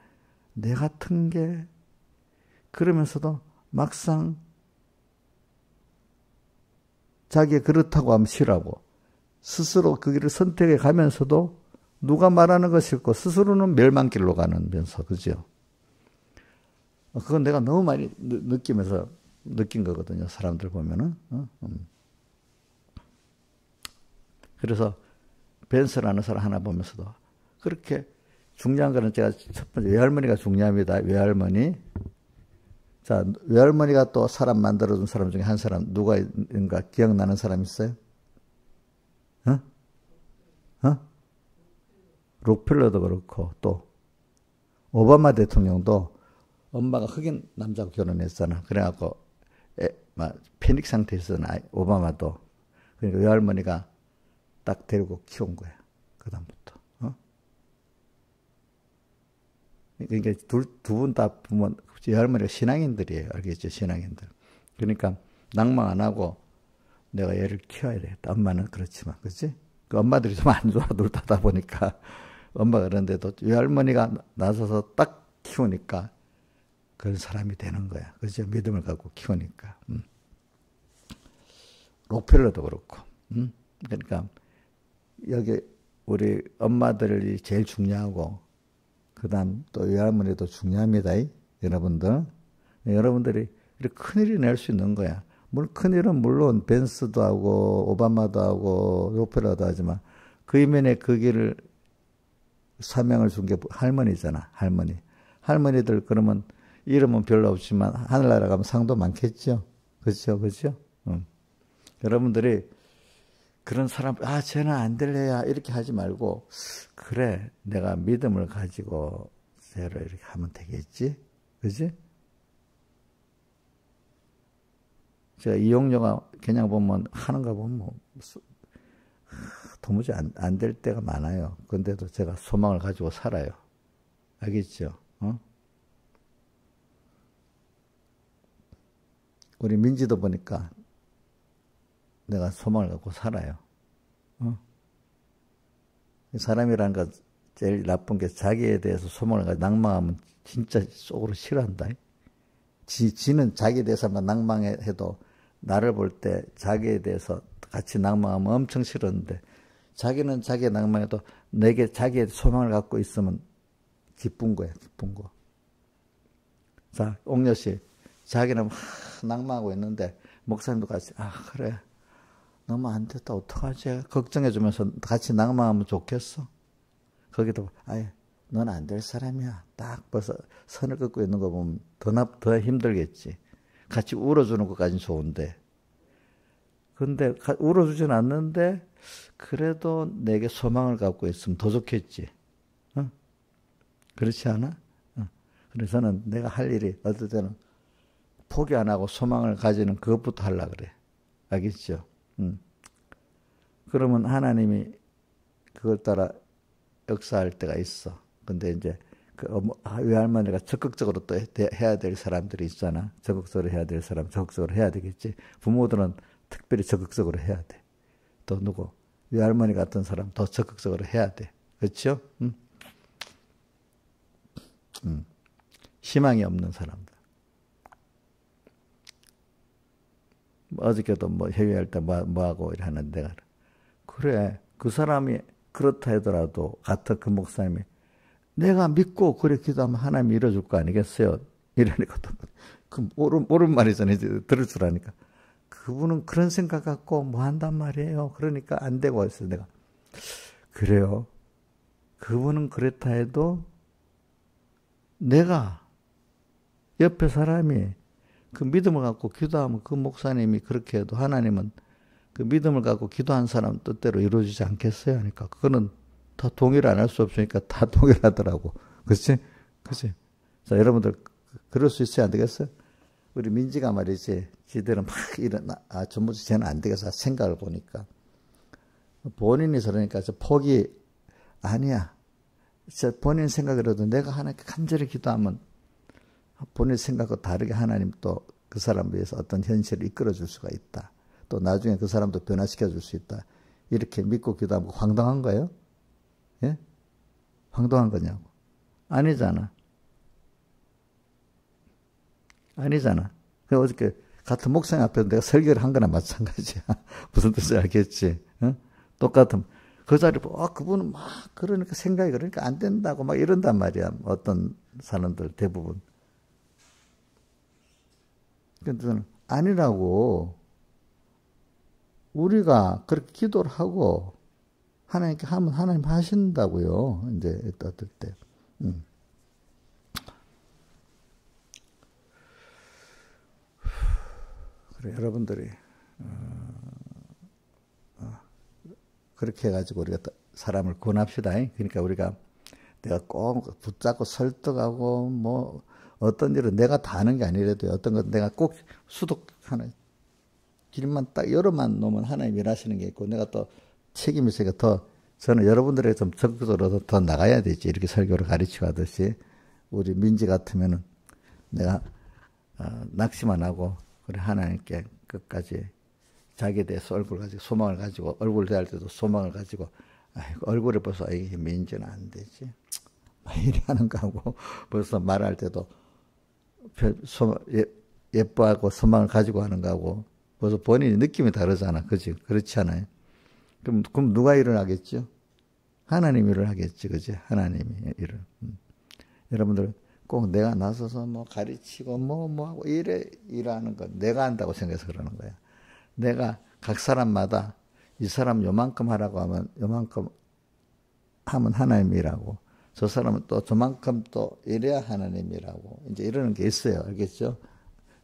내 같은 게, 그러면서도 막상 자기가 그렇다고 하면 싫어하고, 스스로 그 길을 선택해 가면서도 누가 말하는 것 싫고, 스스로는 멸망길로 가면서, 그죠? 그건 내가 너무 많이 느끼면서 느낀 거거든요. 사람들 보면은. 그래서 벤스라는 사람 하나 보면서도 그렇게 중요한 거는 제가 첫 번째 외할머니가 중요합니다. 외할머니. 자, 외할머니가 또 사람 만들어준 사람 중에 한 사람 누가 있는가 기억나는 사람 있어요? 록펠러도 그렇고 또 오바마 대통령도 엄마가 흑인 남자하고 결혼했잖아. 그래갖고 패닉 상태였잖아. 오바마도. 그러니까 외할머니가 딱 데리고 키운 거야. 그 다음부터. 그러니까 두 분 다 부모, 외할머니가 신앙인들이에요. 알겠죠? 신앙인들. 그러니까 낭망 안 하고 내가 얘를 키워야 되겠다. 엄마는 그렇지만, 그렇지? 그 엄마들이 좀 안 좋아 둘 다다 보니까 엄마가 그런데도 외할머니가 나서서 딱 키우니까 그런 사람이 되는 거야. 그죠? 믿음을 갖고 키우니까. 록펠러도 그렇고. 그러니까 여기 우리 엄마들이 제일 중요하고 그 다음 또 외할머니도 중요합니다. 여러분들. 여러분들이 이렇게 큰일이 낼 수 있는 거야. 큰일은 물론 벤스도 하고 오바마도 하고 록펠러도 하지만 그 이면에 그 길을 사명을 준 게 할머니잖아. 할머니. 할머니들 그러면 이름은 별로 없지만 하늘나라 가면 상도 많겠죠. 그렇죠, 그렇죠. 여러분들이 그런 사람, 쟤는 안 될래야 이렇게 하지 말고 그래, 내가 믿음을 가지고 쟤를 이렇게 하면 되겠지, 그렇지? 제가 이용료가 그냥 보면 하는 거 보면 도무지 안 될 때가 많아요. 근데도 제가 소망을 가지고 살아요. 알겠죠? 우리 민지도 보니까 내가 소망을 갖고 살아요. 사람이라는 건 제일 나쁜 게 자기에 대해서 소망을 가지고 낭망하면 진짜 속으로 싫어한다. 지는 자기에 대해서만 낭망해도 나를 볼 때 자기에 대해서 같이 낭망하면 엄청 싫었는데 자기는 자기의 낭망해도 내게 자기의 소망을 갖고 있으면 기쁜 거야, 기쁜 거. 자, 옥녀 씨, 자기는 막 낭망하고 있는데 목사님도 같이 그래, 너무 안 됐다 어떡하지? 걱정해주면서 같이 낭망하면 좋겠어? 거기도 넌 안 될 사람이야. 딱 벌써 선을 긋고 있는 거 보면 더 힘들겠지. 같이 울어주는 것까지는 좋은데. 근데 울어주진 않는데 그래도 내게 소망을 갖고 있으면 더 좋겠지. 그렇지 않아? 그래서는 내가 할 일이 어떨 때는 포기 안 하고 소망을 가지는 그것부터 하려고 그래. 알겠죠? 그러면 하나님이 그걸 따라 역사할 때가 있어. 근데 이제 그 외할머니가 적극적으로 또 해야 될 사람들이 있잖아. 적극적으로 해야 될 사람 적극적으로 해야 되겠지. 부모들은 특별히 적극적으로 해야 돼. 또 누구? 외할머니 같은 사람 더 적극적으로 해야 돼. 그렇죠? 희망이 없는 사람들. 어저께도 회의할 때 뭐하고 이러는 내가 그래, 그 사람이 그렇다 하더라도 같은 그 목사님이 내가 믿고 그래 기도하면 하나님이 이뤄줄 거 아니겠어요? 이러니까 그 옳은 말이잖아요. 들을 줄 아니까. 그분은 그런 생각 갖고 뭐 한단 말이에요. 그러니까 안 되고 있어요. 내가 그래요. 그분은 그랬다 해도 내가 옆에 사람이 그 믿음을 갖고 기도하면 그 목사님이 그렇게 해도 하나님은 그 믿음을 갖고 기도한 사람 뜻대로 이루어지지 않겠어요? 하니까 그거는 다 동의를 안 할 수 없으니까 다 동의를 하더라고. 그렇지? 그렇지? 자, 여러분들 그럴 수 있어야 안 되겠어요? 우리 민지가 말이지 지들은 막 전부 쟤는 안 되겠어. 생각을 보니까 본인이 그러니까 저 포기 아니야. 본인 생각이라도 내가 하나님께 간절히 기도하면 본인 생각과 다르게 하나님 또 그 사람을 위해서 어떤 현실을 이끌어 줄 수가 있다. 또 나중에 그 사람도 변화시켜 줄 수 있다. 이렇게 믿고 기도하면 황당한 거예요? 예? 황당한 거냐고. 아니잖아. 아니잖아. 어저께 같은 목사님 앞에서 내가 설교를 한 거나 마찬가지야. 무슨 뜻인지 알겠지? 어? 똑같은. 그 자리에 그분은 막 그러니까 생각이 그러니까 안 된다고 막 이런단 말이야. 어떤 사람들 대부분. 근데 저는 아니라고. 우리가 그렇게 기도를 하고 하나님께 하면 하나님 하신다고요. 이제 어떨 때. 그래, 여러분들이 그렇게 해가지고 우리가 사람을 구원합시다. 그러니까 우리가 내가 꼭 붙잡고 설득하고 뭐 어떤 일은 내가 다 하는 게 아니라도 어떤 것 내가 꼭 수독하는 길만 딱 열어만 놓으면 하나님 일하시는 게 있고 내가 또 책임이 있으니까 더 저는 여러분들에게 좀 적극적으로 더 나가야 되지. 이렇게 설교를 가르치고 하듯이 우리 민지 같으면은 내가 낙심만 하고 그래 하나님께 끝까지 자기에 대해서 얼굴 가지고 소망을 가지고 얼굴 대할 때도 소망을 가지고 얼굴에 벌써 이게 민지는 안 되지. 이래 하는 거하고 벌써 말할 때도 예뻐하고 소망을 가지고 하는 거하고 벌써 본인이 느낌이 다르잖아. 그지? 그렇지 않아요? 그럼 누가 일을 하겠죠? 하나님 일을 하겠지. 그지? 하나님이 일을. 여러분들 꼭 내가 나서서 뭐 가르치고 뭐 하고 일하는 건 내가 한다고 생각해서 그러는 거야. 내가 각 사람마다 이 사람 요만큼 하라고 하면 요만큼 하면 하나님이라고. 저 사람은 또 저만큼 또 이래야 하나님이라고. 이제 이러는 게 있어요. 알겠죠?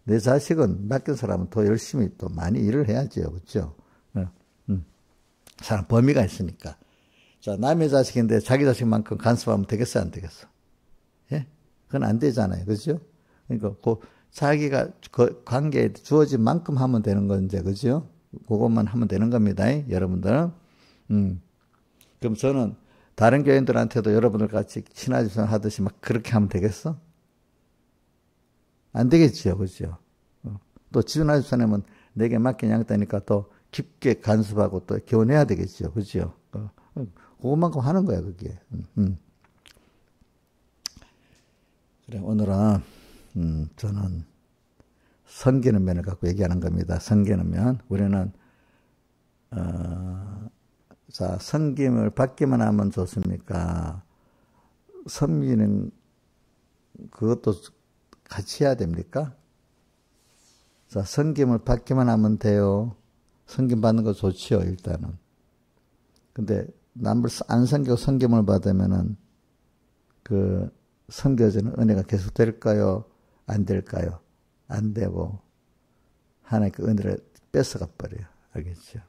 내 자식은 맡긴 사람은 더 열심히 또 많이 일을 해야죠. 그렇죠? 사람 범위가 있으니까. 자, 남의 자식인데 자기 자식만큼 간섭하면 되겠어, 안 되겠어? 예? 그건 안 되잖아요. 그죠? 그러니까 자기가 그 관계에 주어진 만큼 하면 되는 건데, 그죠? 그것만 하면 되는 겁니다. 여러분들. 그럼 저는 다른 교인들한테도 여러분들 같이 신화집산 하듯이 막 그렇게 하면 되겠어? 안 되겠지요, 그죠? 또 신화집산하면 내게 맡긴 양떼니까 또 깊게 간섭하고 또 교훈해야 되겠죠, 그죠? 그것만큼 하는 거야, 그게. 그래, 오늘은, 저는 섬기는 면을 갖고 얘기하는 겁니다. 섬기는 면. 우리는, 자, 섬김을 받기만 하면 좋습니까? 섬기는, 그것도 같이 해야 됩니까? 자, 섬김을 받기만 하면 돼요. 섬김 받는 거 좋지요, 일단은. 근데, 남을 안 섬기고 섬김을 받으면은, 그, 섬겨지는 은혜가 계속 될까요? 안 될까요? 안 되고, 하나님 그 은혜를 뺏어가 버려요. 알겠죠?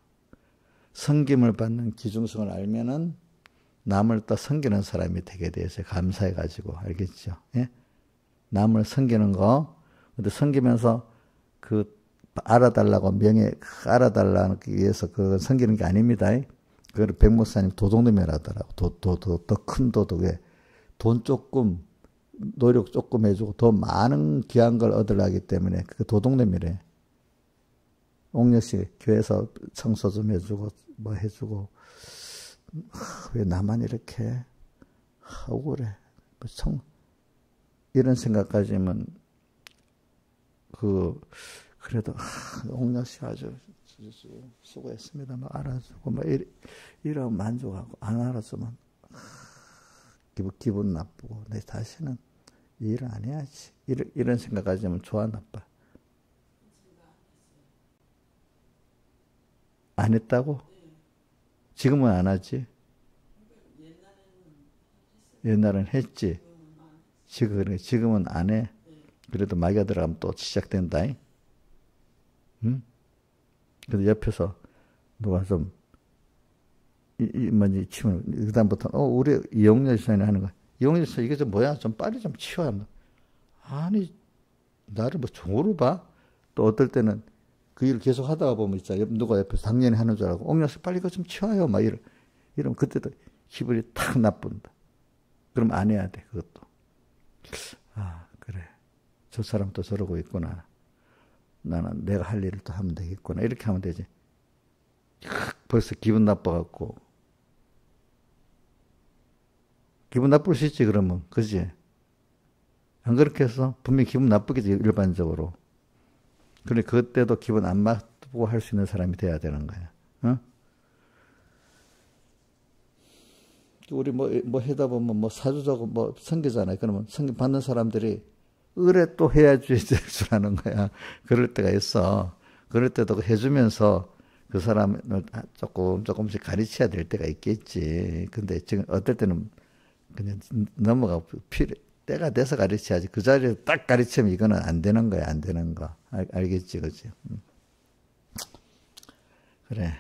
섬김을 받는 기중성을 알면은, 남을 또 섬기는 사람이 되게 돼서 감사해가지고, 알겠죠? 예? 남을 섬기는 거, 근데 섬기면서 그, 알아달라고 명예, 알아달라기 위해서 그걸 섬기는 게 아닙니다. 그걸 백목사님 도둑놈이라더라고. 더 큰 도둑에 돈 조금, 노력 조금 해주고 더 많은 귀한 걸 얻으려기 때문에 그 도둑놈이래. 옥녀씨 교회에서 청소 좀 해주고 뭐 해주고 왜 나만 이렇게 억울해. 이런 생각까지면 그래도 옥녀씨 아주 수고했습니다. 막 알아주고 막 이러면 만족하고 안 알아주면 기분 나쁘고 내 다시는 이 일을 안 해야지. 이런 생각까지 하면 좋아 나빠? 안 했다고? 지금은 안 하지? 옛날엔 했지. 지금은 안 해. 그래도 마귀가 들어가면 또 시작된다. 응? 근데 옆에서 누가 좀 뭐지 치면 그다음부터 우리 이용렬 시장이 하는 거야. 이용렬 시장 이게 좀 뭐야? 좀 빨리 좀 치워야 한다. 아니 나를 뭐 종으로 봐? 또 어떨 때는 그 일을 계속 하다가 보면 있잖아. 누가 옆에서 당연히 하는 줄 알고 옥렬 씨 빨리 이거 좀 치워요. 막 이러면 그때도 기분이 탁 나쁜다. 그럼 안 해야 돼 그것도. 아 그래. 저 사람도 저러고 있구나. 나는 내가 할 일을 또 하면 되겠구나. 이렇게 하면 되지. 벌써 기분 나빠갖고. 기분 나쁠 수 있지, 그러면. 그지? 안 그렇게 해서? 분명히 기분 나쁘겠지, 일반적으로. 그래, 그때도 기분 안 나쁘고 할 수 있는 사람이 돼야 되는 거야. 어? 우리 뭐 하다 보면 뭐 사주자고 뭐 섬기잖아요. 그러면 섬김 받는 사람들이 의뢰 또 해야지 될 줄 아는 거야. 그럴 때가 있어. 그럴 때도 해주면서 그 사람을 조금씩 가르쳐야 될 때가 있겠지. 근데 지금 어떨 때는 그냥 넘어가고 때가 돼서 가르쳐야지. 그 자리에 딱 가르치면 이거는 안 되는 거야. 안 되는 거. 알겠지, 그지? 그래.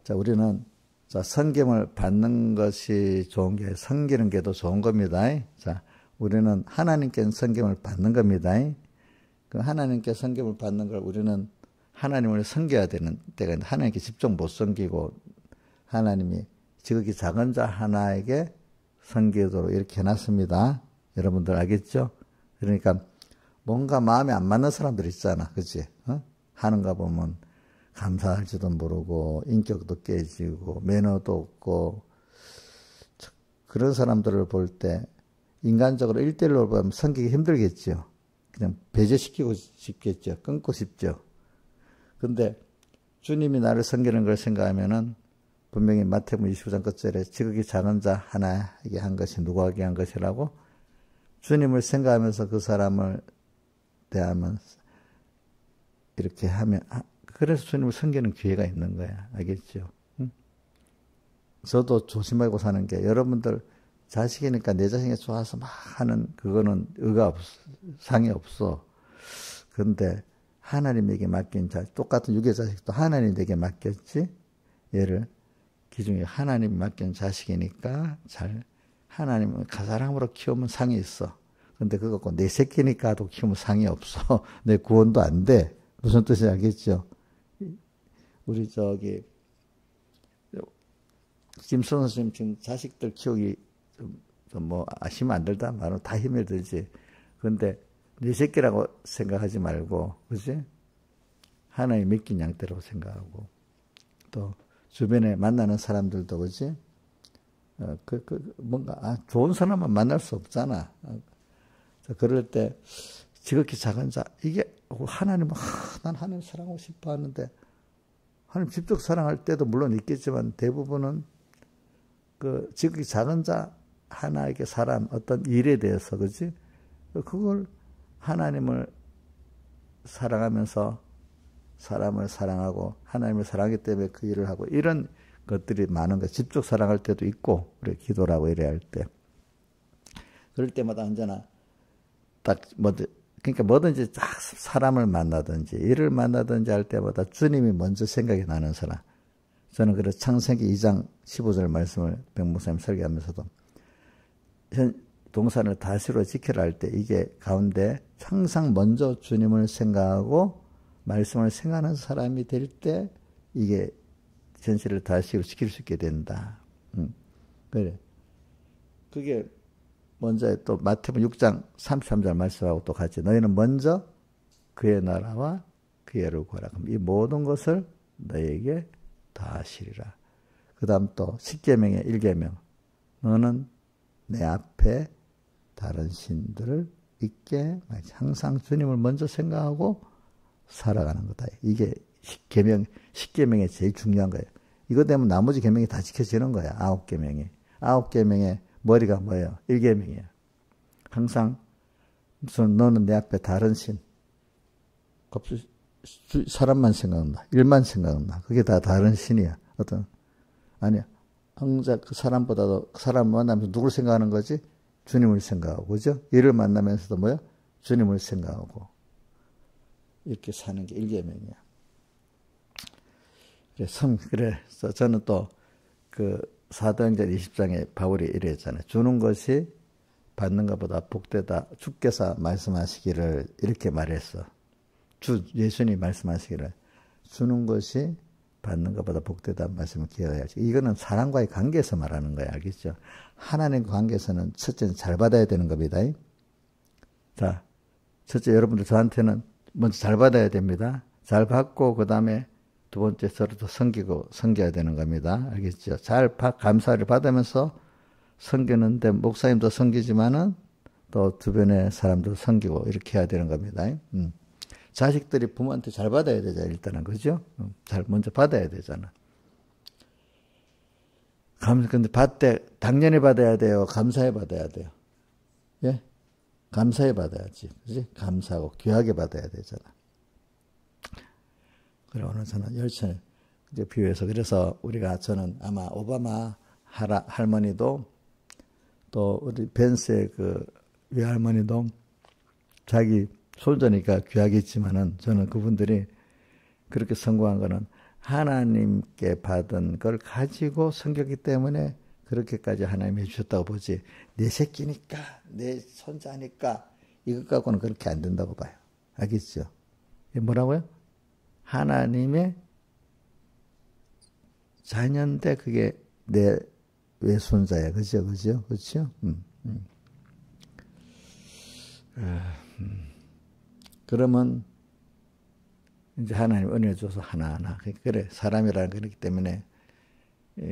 자, 우리는 자, 섬김을 받는 것이 좋은 게 섬기는 게 더 좋은 겁니다. 자, 우리는 하나님께 섬김을 받는 겁니다. 그 하나님께 섬김을 받는 걸 우리는 하나님을 섬겨야 되는 때가 있는데 하나님께 직접 못 섬기고 하나님이 지극히 작은 자 하나에게 섬기도록 이렇게 해놨습니다. 여러분들 알겠죠? 그러니까 뭔가 마음에 안 맞는 사람들 있잖아. 그치? 하는가 보면 감사할지도 모르고 인격도 깨지고 매너도 없고 그런 사람들을 볼 때 인간적으로 1대1로 보면 섬기기 힘들겠죠. 그냥 배제시키고 싶겠죠. 끊고 싶죠. 근데 주님이 나를 섬기는 걸 생각하면은 분명히 마태복음 29장 끝절에 지극히 작은 자 하나에게 한 것이 누구에게 한 것이라고 주님을 생각하면서 그 사람을 대하면 이렇게 하면 그래서 주님을 섬기는 기회가 있는 거야. 알겠죠? 응? 저도 조심하고 사는 게 여러분들 자식이니까 내 자식이 좋아서 막 하는 그거는 상이 없어. 그런데 하나님에게 맡긴 자식, 똑같은 육의 자식도 하나님에게 맡겼지. 얘를 기중에 하나님이 맡긴 자식이니까 하나님은 가사랑으로 키우면 상이 있어. 근데 그거 갖고 내 새끼니까도 키우면 상이 없어. 내 구원도 안 돼. 무슨 뜻인지 알겠죠? 우리 김선 선생님 지금 자식들 키우기 뭐 아시면 안 들다 말은 다 힘이 들지. 그런데 네 새끼라고 생각하지 말고, 그지? 하나님 맡긴 양떼라고 생각하고, 또 주변에 만나는 사람들도, 그지? 뭔가 좋은 사람만 만날 수 없잖아. 그럴 때 지극히 작은 자, 이게 하나님은 난 하나님 사랑하고 싶어 하는데, 하나님 직접 사랑할 때도 물론 있겠지만 대부분은 그 지극히 작은 자 하나에게 사람 어떤 일에 대해서, 그지? 그걸 하나님을 사랑하면서 사람을 사랑하고 하나님을 사랑하기 때문에 그 일을 하고, 이런 것들이 많은 거야. 직접 사랑할 때도 있고, 우리 기도를 하고 이래야 할 때. 그럴 때마다 언제나 딱 그러니까 뭐든지 딱 사람을 만나든지 일을 만나든지 할 때마다 주님이 먼저 생각이 나는 사람. 저는 그래서 창세기 2장 15절 말씀을 백목사님 설교하면서도 동산을 다시로 지키라 할 때 이게 가운데 항상 먼저 주님을 생각하고 말씀을 생각하는 사람이 될 때 이게 전시를 다시로 지킬 수 있게 된다. 그래. 그게 먼저 또 마태복음 6장 33절 말씀하고 또 같이 너희는 먼저 그의 나라와 그의 의를 구하라. 그럼 이 모든 것을 너희에게 다 하시리라. 그 다음 또 십계명의 1계명 너는 내 앞에 다른 신들을 있게 항상 주님을 먼저 생각하고 살아가는 거다. 이게 십계명의 제일 중요한 거예요. 이거 되면 나머지 계명이 다 지켜지는 거야. 9계명이. 9계명의 머리가 뭐예요? 1계명이에요. 항상 너는 내 앞에 다른 신. 사람만 생각나. 일만 생각나. 그게 다 다른 신이야. 아니야. 항상 그 사람보다도 사람 만나면서 누굴 생각하는 거지? 주님을 생각하고, 그죠? 일을 만나면서도 뭐야? 주님을 생각하고. 이렇게 사는 게 1계명이야. 그래서 저는 또 그 사도행전 20장에 바울이 이랬잖아요. 주는 것이 받는 것보다 복되다. 주께서 말씀하시기를 이렇게 말했어. 예수님이 말씀하시기를 주는 것이 받는 것보다 복되다 말씀을 기억해야지. 이거는 사람과의 관계에서 말하는 거예요. 알겠죠? 하나님과 관계에서는 첫째는 잘 받아야 되는 겁니다. 자, 첫째 여러분들 저한테는 먼저 잘 받아야 됩니다. 잘 받고 그 다음에 두 번째 서로도 섬겨야 되는 겁니다. 알겠죠? 감사를 받으면서 섬기는데 목사님도 섬기지만은 또 주변의 사람도 섬기고 이렇게 해야 되는 겁니다. 자식들이 부모한테 잘 받아야 되잖아, 일단은. 그죠? 먼저 받아야 되잖아. 근데 당연히 받아야 돼요? 감사해 받아야 돼요? 예? 감사해 받아야지. 그지? 감사하고 귀하게 받아야 되잖아. 그래, 오늘 저는 열심히 이제 비유해서, 그래서 저는 아마 오바마 할머니도 또 우리 벤스의 그 외할머니도 자기 손자니까 귀하겠지만은 저는 그분들이 그렇게 성공한 거는 하나님께 받은 걸 가지고 섬겼기 때문에 그렇게까지 하나님이 해주셨다고 보지, 내 새끼니까, 내 손자니까 이것 갖고는 그렇게 안 된다고 봐요. 알겠죠? 이게 뭐라고요? 하나님의 자녀인데 그게 내 외손자야. 그죠? 그죠? 그죠? 그러면 이제 하나님 은혜 줘서 하나하나. 그래, 사람이라는 거기 때문에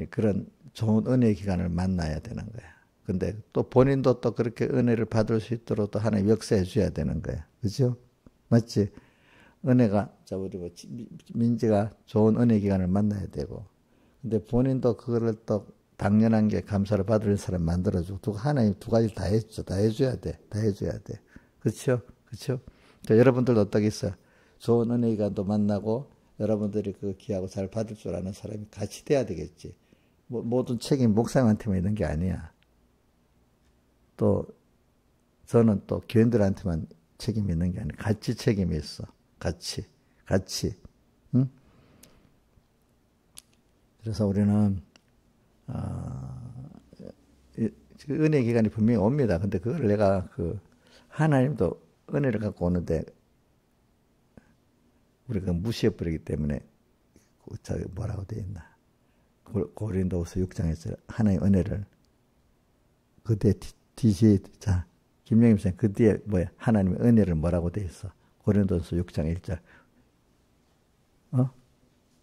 그런 좋은 은혜의 기간을 만나야 되는 거야. 근데 또 본인도 또 그렇게 은혜를 받을 수 있도록 또 하나님 역사해 줘야 되는 거야. 그죠? 맞지? 은혜가, 우리 민지가 좋은 은혜 기간을 만나야 되고, 근데 본인도 그거를 또 당연한 게 감사를 받을 사람 만들어주고, 하나님 두 가지 다 해줘. 다 해줘야 돼. 다 해줘야 돼. 그렇죠? 그렇죠? 여러분들도 어떻게 있어요? 좋은 은혜 기간도 만나고, 여러분들이 그 기하고 잘 받을 줄 아는 사람이 같이 돼야 되겠지. 모든 책임 목사님한테만 있는 게 아니야. 또 저는 또 교인들한테만 책임이 있는 게 아니야. 같이 책임이 있어. 같이. 응? 그래서 우리는 은혜 기간이 분명히 옵니다. 근데 그걸 내가 하나님도 은혜를 갖고 오는데 우리가 무시해 버리기 때문에 뭐라고 되어 있나? 고린도후서 6장에서 하나님의 은혜를 그 뒤에 뒤에 자 김영임 선생 그 뒤에 뭐야 하나님의 은혜를 뭐라고 돼 있어? 고린도후서 6장 1절.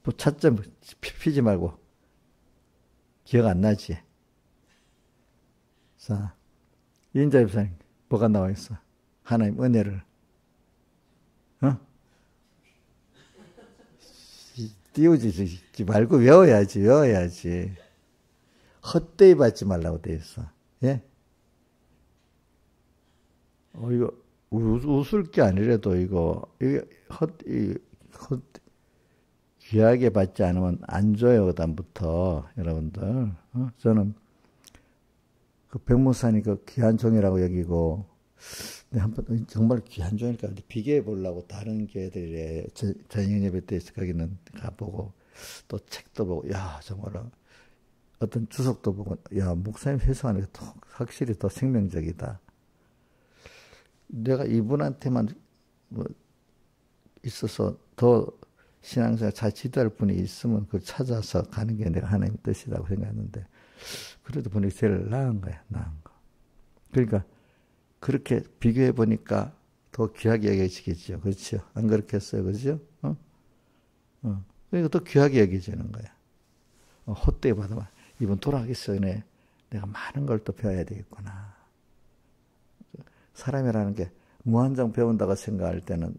또 차점 피지 말고 기억 안 나지? 자 이인자 집사님 뭐가 나와 있어? 하나님 은혜를 띄우지 말고 외워야지. 헛되이 받지 말라고 돼 있어. 예? 이거 웃을 게 아니라도 이거 귀하게 받지 않으면 안 줘요. 그다음부터 여러분들. 저는 그 백무사님 그 귀한 종이라고 여기고 한번 정말 귀한 종이니까 비교해 보려고 다른 교회들에 저녁 예배 때 거기는 가보고 또 책도 보고 야 정말 어떤 주석도 보고 야 목사님 회사하는 게 확실히 더 생명적이다. 내가 이분한테만 뭐 있어서 더 신앙생활 잘 지도할 분이 있으면 그걸 찾아서 가는 게 내가 하나님의 뜻이라고 생각했는데 그래도 보니까 제일 나은 거야. 나은 거. 그러니까 그렇게 비교해 보니까 더 귀하게 여겨지겠죠. 그렇죠? 안 그렇겠어요? 그렇죠? 그러니까 더 귀하게 여겨지는 거야. 헛되이 받아봐. 이번 돌아가겠어요. 내가 많은 걸 또 배워야 되겠구나. 사람이라는 게 무한정 배운다고 생각할 때는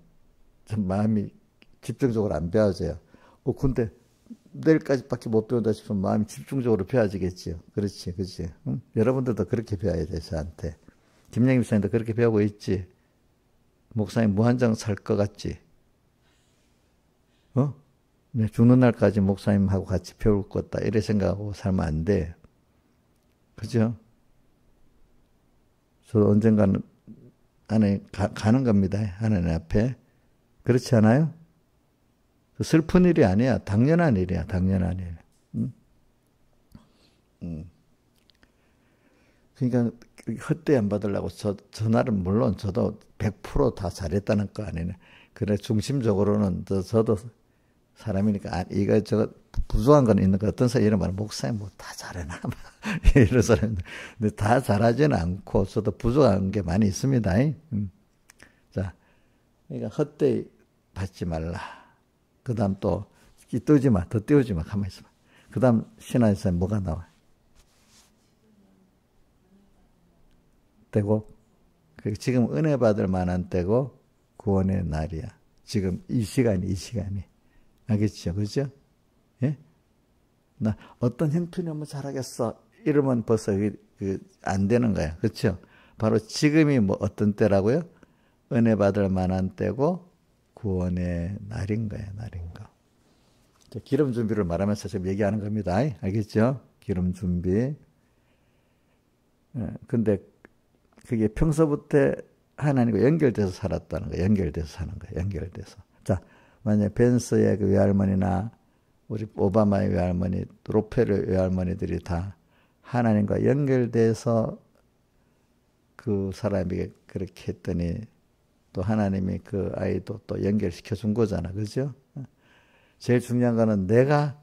좀 마음이 집중적으로 안 배워져요. 근데 내일까지밖에 못 배운다 싶으면 마음이 집중적으로 배워지겠지요. 그렇지, 그렇지. 응? 여러분들도 그렇게 배워야 돼, 저한테. 김영임 목사님도 그렇게 배우고 있지. 목사님 무한정 살 것 같지. 네, 죽는 날까지 목사님하고 같이 배울 거다. 이래 생각하고 살면 안 돼. 그죠? 저 언젠가는 가는 겁니다. 하나님 앞에. 그렇지 않아요? 슬픈 일이 아니야. 당연한 일이야. 당연한 일. 그러니까 헛되이 안 받으려고 전날은 물론 저도 100% 다 잘했다는 거 아니네. 그래 중심적으로는 저도 사람이니까 이거 저거 부족한 건 있는 거 어떤 사람 이런 말 목사님 뭐 다 잘해나 이런 사람 근데 다 잘하지는 않고 저도 부족한 게 많이 있습니다. 자, 그러니까 헛되이 받지 말라. 그다음 또 띄우지 마, 더 띄우지 마, 가만히 있어봐. 그다음 신앙에서 뭐가 나와? 때고 지금 은혜 받을 만한 때고 구원의 날이야. 지금 이 시간이 알겠죠, 그죠? 예? 나 어떤 형편이 너무 잘하겠어 이러면 벌써 안 되는 거야, 그렇죠? 바로 지금이 뭐 어떤 때라고요? 은혜 받을 만한 때고 구원의 날인 거야, 날인 거. 기름 준비를 말하면서 지금 얘기하는 겁니다. 알겠죠? 기름 준비. 근데 그게 평소부터 하나님과 연결돼서 살았다는 거예요. 연결돼서 사는 거예요. 연결돼서. 자, 만약에 벤스의 그 외할머니나 우리 오바마의 외할머니, 로페르 외할머니들이 다 하나님과 연결돼서 그 사람에게 그렇게 했더니 또 하나님이 그 아이도 또 연결시켜 준 거잖아. 그죠? 제일 중요한 거는 내가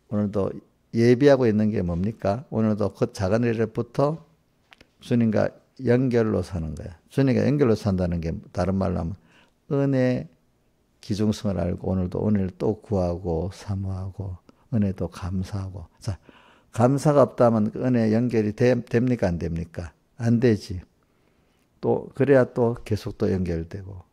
오늘도 예비하고 있는 게 뭡니까? 오늘도 그 작은 일부터 주님과 연결로 사는 거야. 주님과 연결로 산다는 게 다른 말로 하면 은혜 기중성을 알고 오늘도 은혜를 또 구하고 사모하고 은혜도 감사하고. 자, 감사가 없다면 은혜 연결이 됩니까? 안 됩니까? 안 되지. 또 그래야 또 계속 또 연결되고.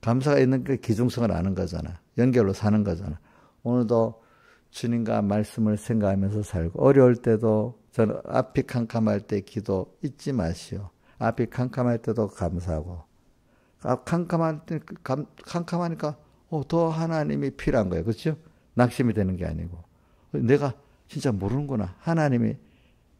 감사가 있는 게 기중성을 아는 거잖아. 연결로 사는 거잖아. 오늘도 주님과 말씀을 생각하면서 살고 어려울 때도 저는 앞이 캄캄할 때 기도 잊지 마시오. 앞이 캄캄할 때도 감사하고. 캄캄할 때 캄캄하니까 더 하나님이 필요한 거예요. 그렇죠? 낙심이 되는 게 아니고. 내가 진짜 모르는구나. 하나님이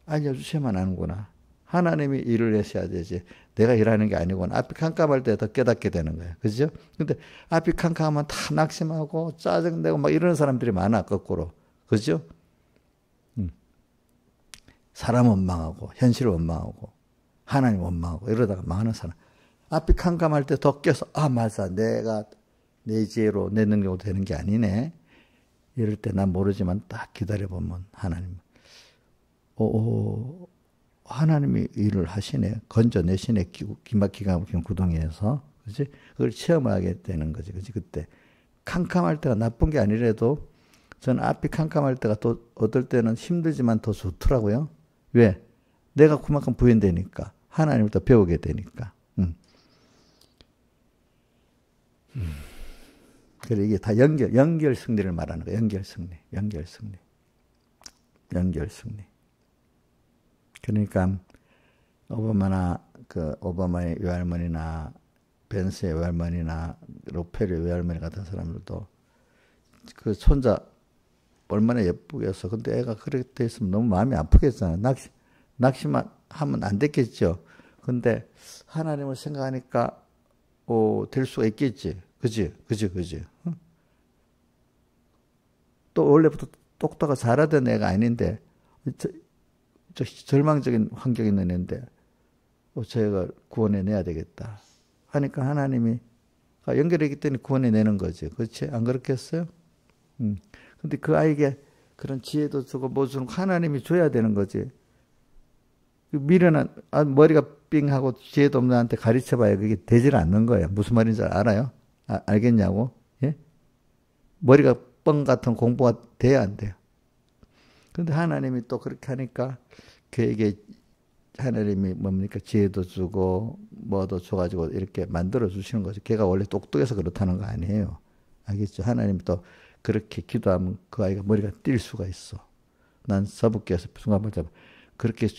알려주셔야만 아는구나. 하나님이 일을 하셔야 되지. 내가 일하는 게 아니구나. 앞이 캄캄할 때 더 깨닫게 되는 거예요. 그죠? 근데 앞이 캄캄하면 다 낙심하고 짜증내고 막 이러는 사람들이 많아, 거꾸로. 그죠? 사람 원망하고, 현실 원망하고, 하나님 원망하고, 이러다가 망하는 사람. 앞이 캄캄할 때 더 깨서, 맞아. 내가 내 지혜로 내 능력으로 되는 게 아니네. 이럴 때 난 모르지만 딱 기다려보면 하나님, 하나님이 일을 하시네. 건져내시네. 기가 막힌 구덩이에서. 그지? 그걸 체험하게 되는 거지. 그지? 그때. 캄캄할 때가 나쁜 게 아니라도 저는 앞이 캄캄할 때가 또 어떨 때는 힘들지만 더 좋더라고요. 왜? 내가 그만큼 부인되니까. 하나님을 더 배우게 되니까. 그래, 이게 다 연결 승리를 말하는 거예요. 연결 승리. 그러니까, 오바마의 외할머니나, 벤스의 외할머니나, 로페르의 외할머니 같은 사람들도 그 손자 얼마나 예쁘게 했어. 근데 애가 그렇게 돼 있으면 너무 마음이 아프겠잖아. 낚시만 하면 안 됐겠죠. 근데 하나님을 생각하니까, 될 수가 있겠지. 그지? 응? 또 원래부터 똑똑하고 잘하던 애가 아닌데, 저 절망적인 환경에 있는 애인데, 저희가 구원해내야 되겠다. 하니까 하나님이 연결했기 때문에 구원해내는 거지. 그렇지? 안 그렇겠어요? 근데 그 아이에게 그런 지혜도 주고 뭐 주는 하나님이 줘야 되는 거지. 미련한, 머리가 삥하고 지혜도 없는 애한테 가르쳐봐야 그게 되질 않는 거예요. 무슨 말인지 알아요? 알겠냐고? 예? 머리가 뻥 같은 공부가 돼야 안 돼요. 근데 하나님이 또 그렇게 하니까 그에게 하나님이 뭡니까? 지혜도 주고 뭐도 줘가지고 이렇게 만들어 주시는 거죠. 걔가 원래 똑똑해서 그렇다는 거 아니에요. 알겠죠? 하나님이 또 그렇게 기도하면 그 아이가 머리가 뛸 수가 있어. 난 서북교에서 순간을 잡아 그렇게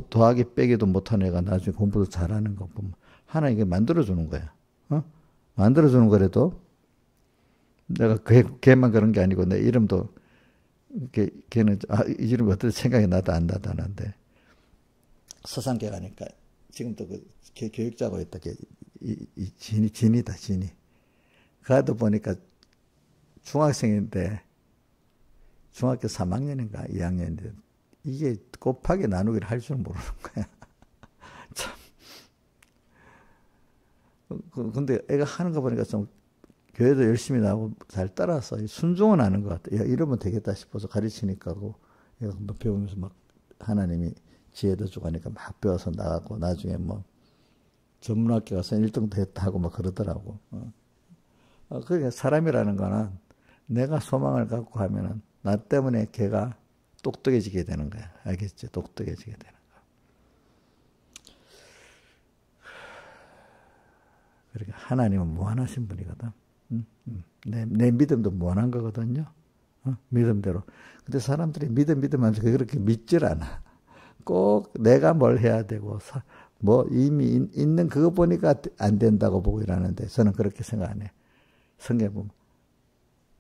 더하기 빼기도 못하는 애가 나중에 공부도 잘하는 거 보면 하나님이 만들어주는 거야. 만들어주는 거라도 내가 걔만 그런 게 아니고 내 이름도 걔는 이 이름이 어떨 생각이 나도 안 나다는데 서산계 가니까 지금도 교육자고 있다. 진이다. 가도 보니까 중학생인데 중학교 3학년인가 2학년인데 이게 곱하기 나누기를 할 줄 모르는 거야. 참. 근데 애가 하는 거 보니까 좀 교회도 열심히 나오고 잘 따라서 순종은 하는 것 같아. 야, 이러면 되겠다 싶어서 가르치니까 얘가 뭐 배우면서 막 하나님이 지혜도 주고 하니까 막 배워서 나가고 나중에 뭐 전문학교 가서 1등도 했다 하고 막 그러더라고. 그러니까 사람이라는 거는 내가 소망을 갖고 하면은 나 때문에 걔가 똑똑해지게 되는 거야. 알겠지? 똑똑해지게 되는 거야. 그러니까 하나님은 무한하신 분이거든. 내 믿음도 무한한 거거든요. 믿음대로. 근데 사람들이 믿으면서 그렇게 믿질 않아. 꼭 내가 뭘 해야 되고, 뭐 이미 있는 그거 보니까 안 된다고 보고 이러는데 저는 그렇게 생각 안 해. 성경 보면.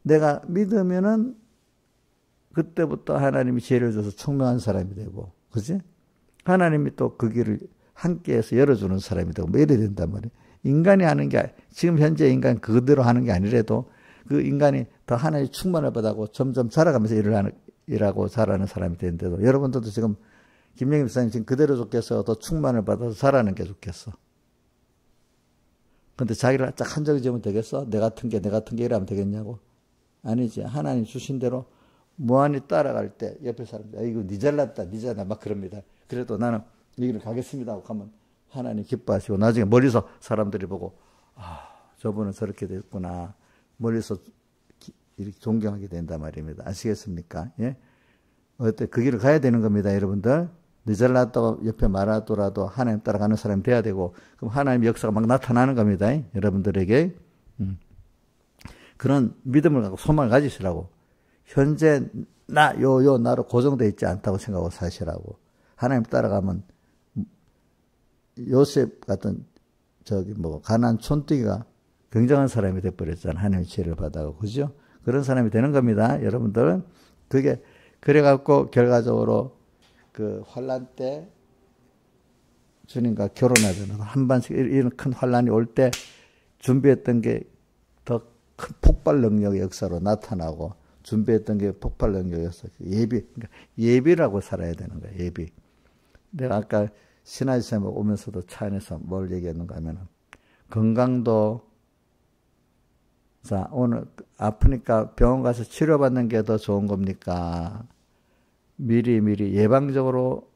내가 믿으면은 그때부터 하나님이 지혜를 줘서 총명한 사람이 되고, 그지? 하나님이 또 그 길을 함께해서 열어주는 사람이 되고, 뭐 이래야 된단 말이에요. 인간이 하는 게, 지금 현재 인간 그대로 하는 게 아니라도 그 인간이 더 하나의 충만을 받고 점점 자라가면서 일하고 자라는 사람이 되는데도 여러분들도 지금 김영임 목사님 지금 그대로 좋겠어? 더 충만을 받아서 자라는 게 좋겠어? 근데 자기를 딱 한정이 지으면 되겠어? 내 같은 게 이러면 되겠냐고? 아니지. 하나님 주신 대로 무한히 따라갈 때 옆에 사람들, 이거 니 잘났다, 막 그럽니다. 그래도 나는 이 길을 가겠습니다 하고 가면 하나님 기뻐하시고 나중에 멀리서 사람들이 보고 저분은 저렇게 됐구나. 멀리서 이렇게 존경하게 된단 말입니다. 아시겠습니까? 예? 어때? 그 길을 가야 되는 겁니다, 여러분들. 니 잘났다고 옆에 말하더라도 하나님 따라가는 사람이 돼야 되고 그럼 하나님의 역사가 막 나타나는 겁니다. 여러분들에게. 그런 믿음을 갖고 소망을 가지시라고. 현재 나로 고정되어 있지 않다고 생각하고 사시라고. 하나님 따라가면 요셉 같은 가나안 촌뜨기가 굉장한 사람이 돼버렸잖아. 하나님의 지혜를 받아가고. 그죠? 그런 사람이 되는 겁니다. 여러분들. 그래갖고 결과적으로 그 환란 때 주님과 결혼하잖아. 한반씩 이런 큰 환란이 올 때 준비했던 게 더 큰 폭발 능력의 역사로 나타나고 준비했던 게 폭발 능력이었어. 그러니까 예비라고 살아야 되는 거야. 예비. 내가 아까 신하시쌤 오면서도 차 안에서 뭘 얘기했는가 하면은 건강도 자, 오늘 아프니까 병원 가서 치료받는 게 더 좋은 겁니까? 미리 예방적으로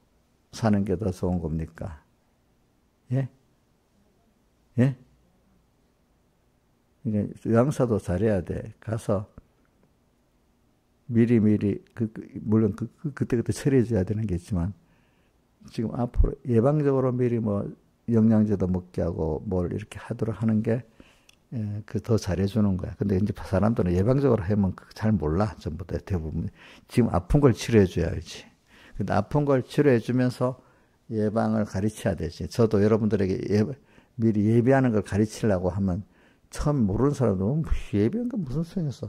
사는 게 더 좋은 겁니까? 예? 예? 그러니까 요양사도 잘해야 돼. 가서 미리 물론 그때그때 처리해줘야 되는 게 있지만 지금 앞으로 예방적으로 미리 뭐 영양제도 먹게 하고 뭘 이렇게 하도록 하는 게 그 더 잘해주는 거야. 근데 이제 사람들은 예방적으로 하면 잘 몰라. 전부 다 대부분. 지금 아픈 걸 치료해줘야지. 근데 아픈 걸 치료해주면서 예방을 가르쳐야 되지. 저도 여러분들에게 미리 예비하는 걸 가르치려고 하면 처음 모르는 사람도 예비한 건 무슨 소용이 있어.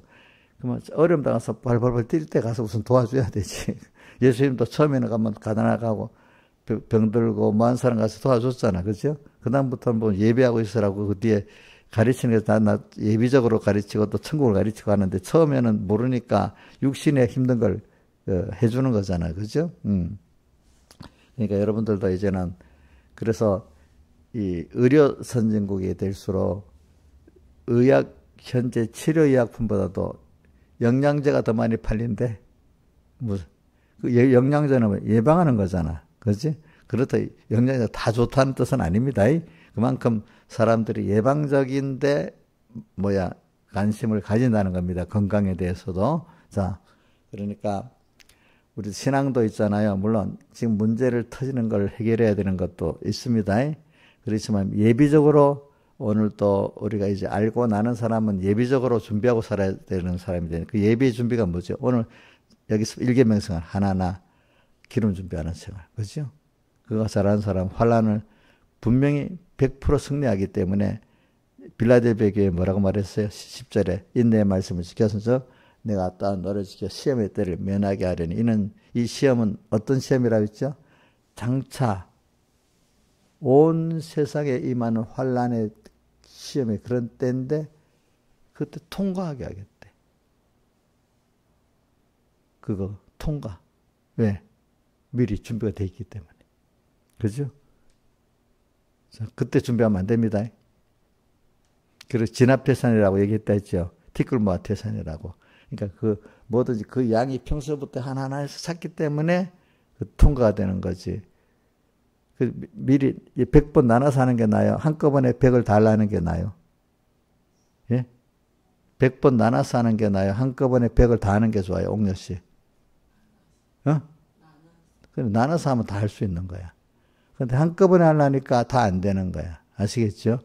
그러면 어려움 당해서 발발발 뛸 때 가서 우선 도와줘야 되지. 예수님도 처음에는 가면 가난하고 병들고 뭐한 사람 가서 도와줬잖아. 그죠? 그다음부터는 뭐 예비하고 있으라고 그 뒤에 가르치는 게 나 예비적으로 가르치고 또 천국을 가르치고 하는데 처음에는 모르니까 육신에 힘든 걸 해주는 거잖아. 그죠? 그러니까 여러분들도 이제는 그래서 이 의료 선진국이 될수록 의학, 현재 치료의약품보다도 영양제가 더 많이 팔린대. 그 영양제는 예방하는 거잖아. 그렇지? 그렇다 영양제가 다 좋다는 뜻은 아닙니다. 그만큼 사람들이 예방적인데 관심을 가진다는 겁니다. 건강에 대해서도. 자, 그러니까 우리 신앙도 있잖아요. 물론 지금 문제를 터지는 걸 해결해야 되는 것도 있습니다. 그렇지만 예비적으로 오늘 또 우리가 이제 알고 나는 사람은 예비적으로 준비하고 살아야 되는 사람이 되는 그 예비 준비가 뭐죠? 오늘 여기서 일계명생활 하나하나 기름 준비하는 생활. 그죠? 그거 잘하는 사람 환란을 분명히 100% 승리하기 때문에 빌라델비아 교회 뭐라고 말했어요? 10절에 인내의 말씀을 지켜서 내가 따온 너를 지켜 시험의 때를 면하게 하려니 이는 이 시험은 어떤 시험이라고 했죠? 장차 온 세상에 임하는 환란의 시험의 그런 때인데 그때 통과하게 하겠대. 그거 통과. 왜? 미리 준비가 돼 있기 때문에. 그죠? 자, 그때 준비하면 안 됩니다. 그래서 진압태산이라고 얘기했다 했죠. 티끌모아 태산이라고. 그러니까 뭐든지 그 양이 평소부터 하나하나 해서 샀기 때문에 통과가 되는 거지. 미리 100번 나눠서 하는 게 나아요? 한꺼번에 100을 다 하는 게 나아요? 예? 100번 나눠서 하는 게 나아요? 한꺼번에 100을 다 하는 게 좋아요? 옥녀씨. 나눠서 하면 다 할 수 있는 거야. 근데 한꺼번에 하려니까 다 안 되는 거야. 아시겠죠?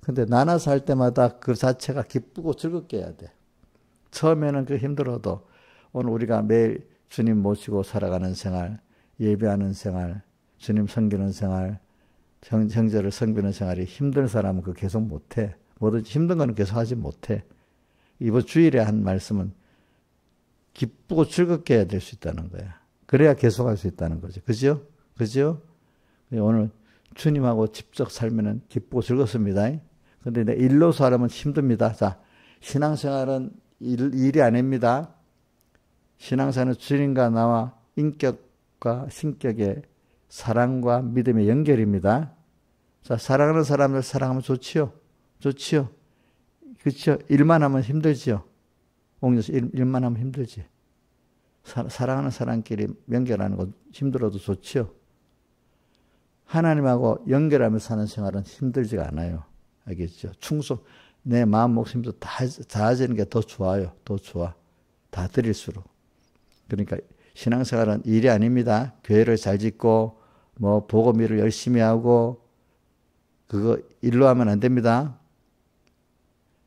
근데 나눠서 할 때마다 그 자체가 기쁘고 즐겁게 해야 돼. 처음에는 힘들어도 오늘 우리가 매일 주님 모시고 살아가는 생활, 예배하는 생활, 주님 섬기는 생활, 형제를 섬기는 생활이 힘든 사람은 그거 계속 못해. 뭐든지 힘든 거는 계속 하지 못해. 이번 주일에 한 말씀은 기쁘고 즐겁게 해야 될 수 있다는 거야. 그래야 계속할 수 있다는 거죠. 그죠? 그죠? 오늘 주님하고 직접 살면은 기쁘고 즐겁습니다. 근데 일로서 하려면 힘듭니다. 자, 신앙생활은 일이 아닙니다. 신앙생활은 주님과 나와 인격과 신격의 사랑과 믿음의 연결입니다. 자, 사랑하는 사람들 사랑하면 좋지요? 좋지요? 그렇죠? 일만 하면 힘들지요? 옥녀서 일만 하면 힘들지. 사랑하는 사람끼리 연결하는 건 힘들어도 좋지요? 하나님하고 연결하며 사는 생활은 힘들지가 않아요. 알겠죠? 내 마음, 목숨도 다 자아지는 게 더 좋아요. 더 좋아. 다 드릴수록. 그러니까 신앙생활은 일이 아닙니다. 교회를 잘 짓고 복음 일을 열심히 하고 그거 일로 하면 안 됩니다.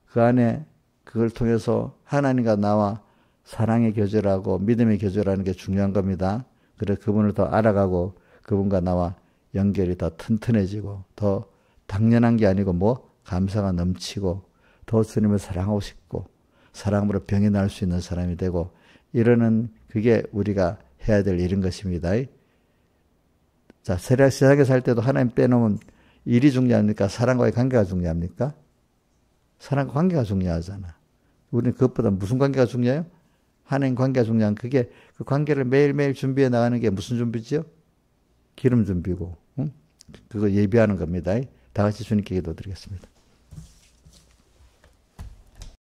그 안에 그걸 통해서 하나님과 나와 사랑의 교제라고 믿음의 교제라는 게 중요한 겁니다. 그래서 그분을 더 알아가고 그분과 나와 연결이 더 튼튼해지고 더 당연한 게 아니고 감사가 넘치고 더 주님을 사랑하고 싶고 사랑으로 병이 날 수 있는 사람이 되고 이러는 그게 우리가 해야 될 일인 것입니다. 자, 세상에 살 때도 하나님 빼놓으면 일이 중요합니까? 사랑과의 관계가 중요합니까? 사랑과 관계가 중요하잖아. 우리는 그것보다 무슨 관계가 중요해요? 하나님 관계가 중요한 그게 그 관계를 매일매일 준비해 나가는 게 무슨 준비죠? 기름 준비고, 응? 그거 예비하는 겁니다. 다 같이 주님께 기도드리겠습니다.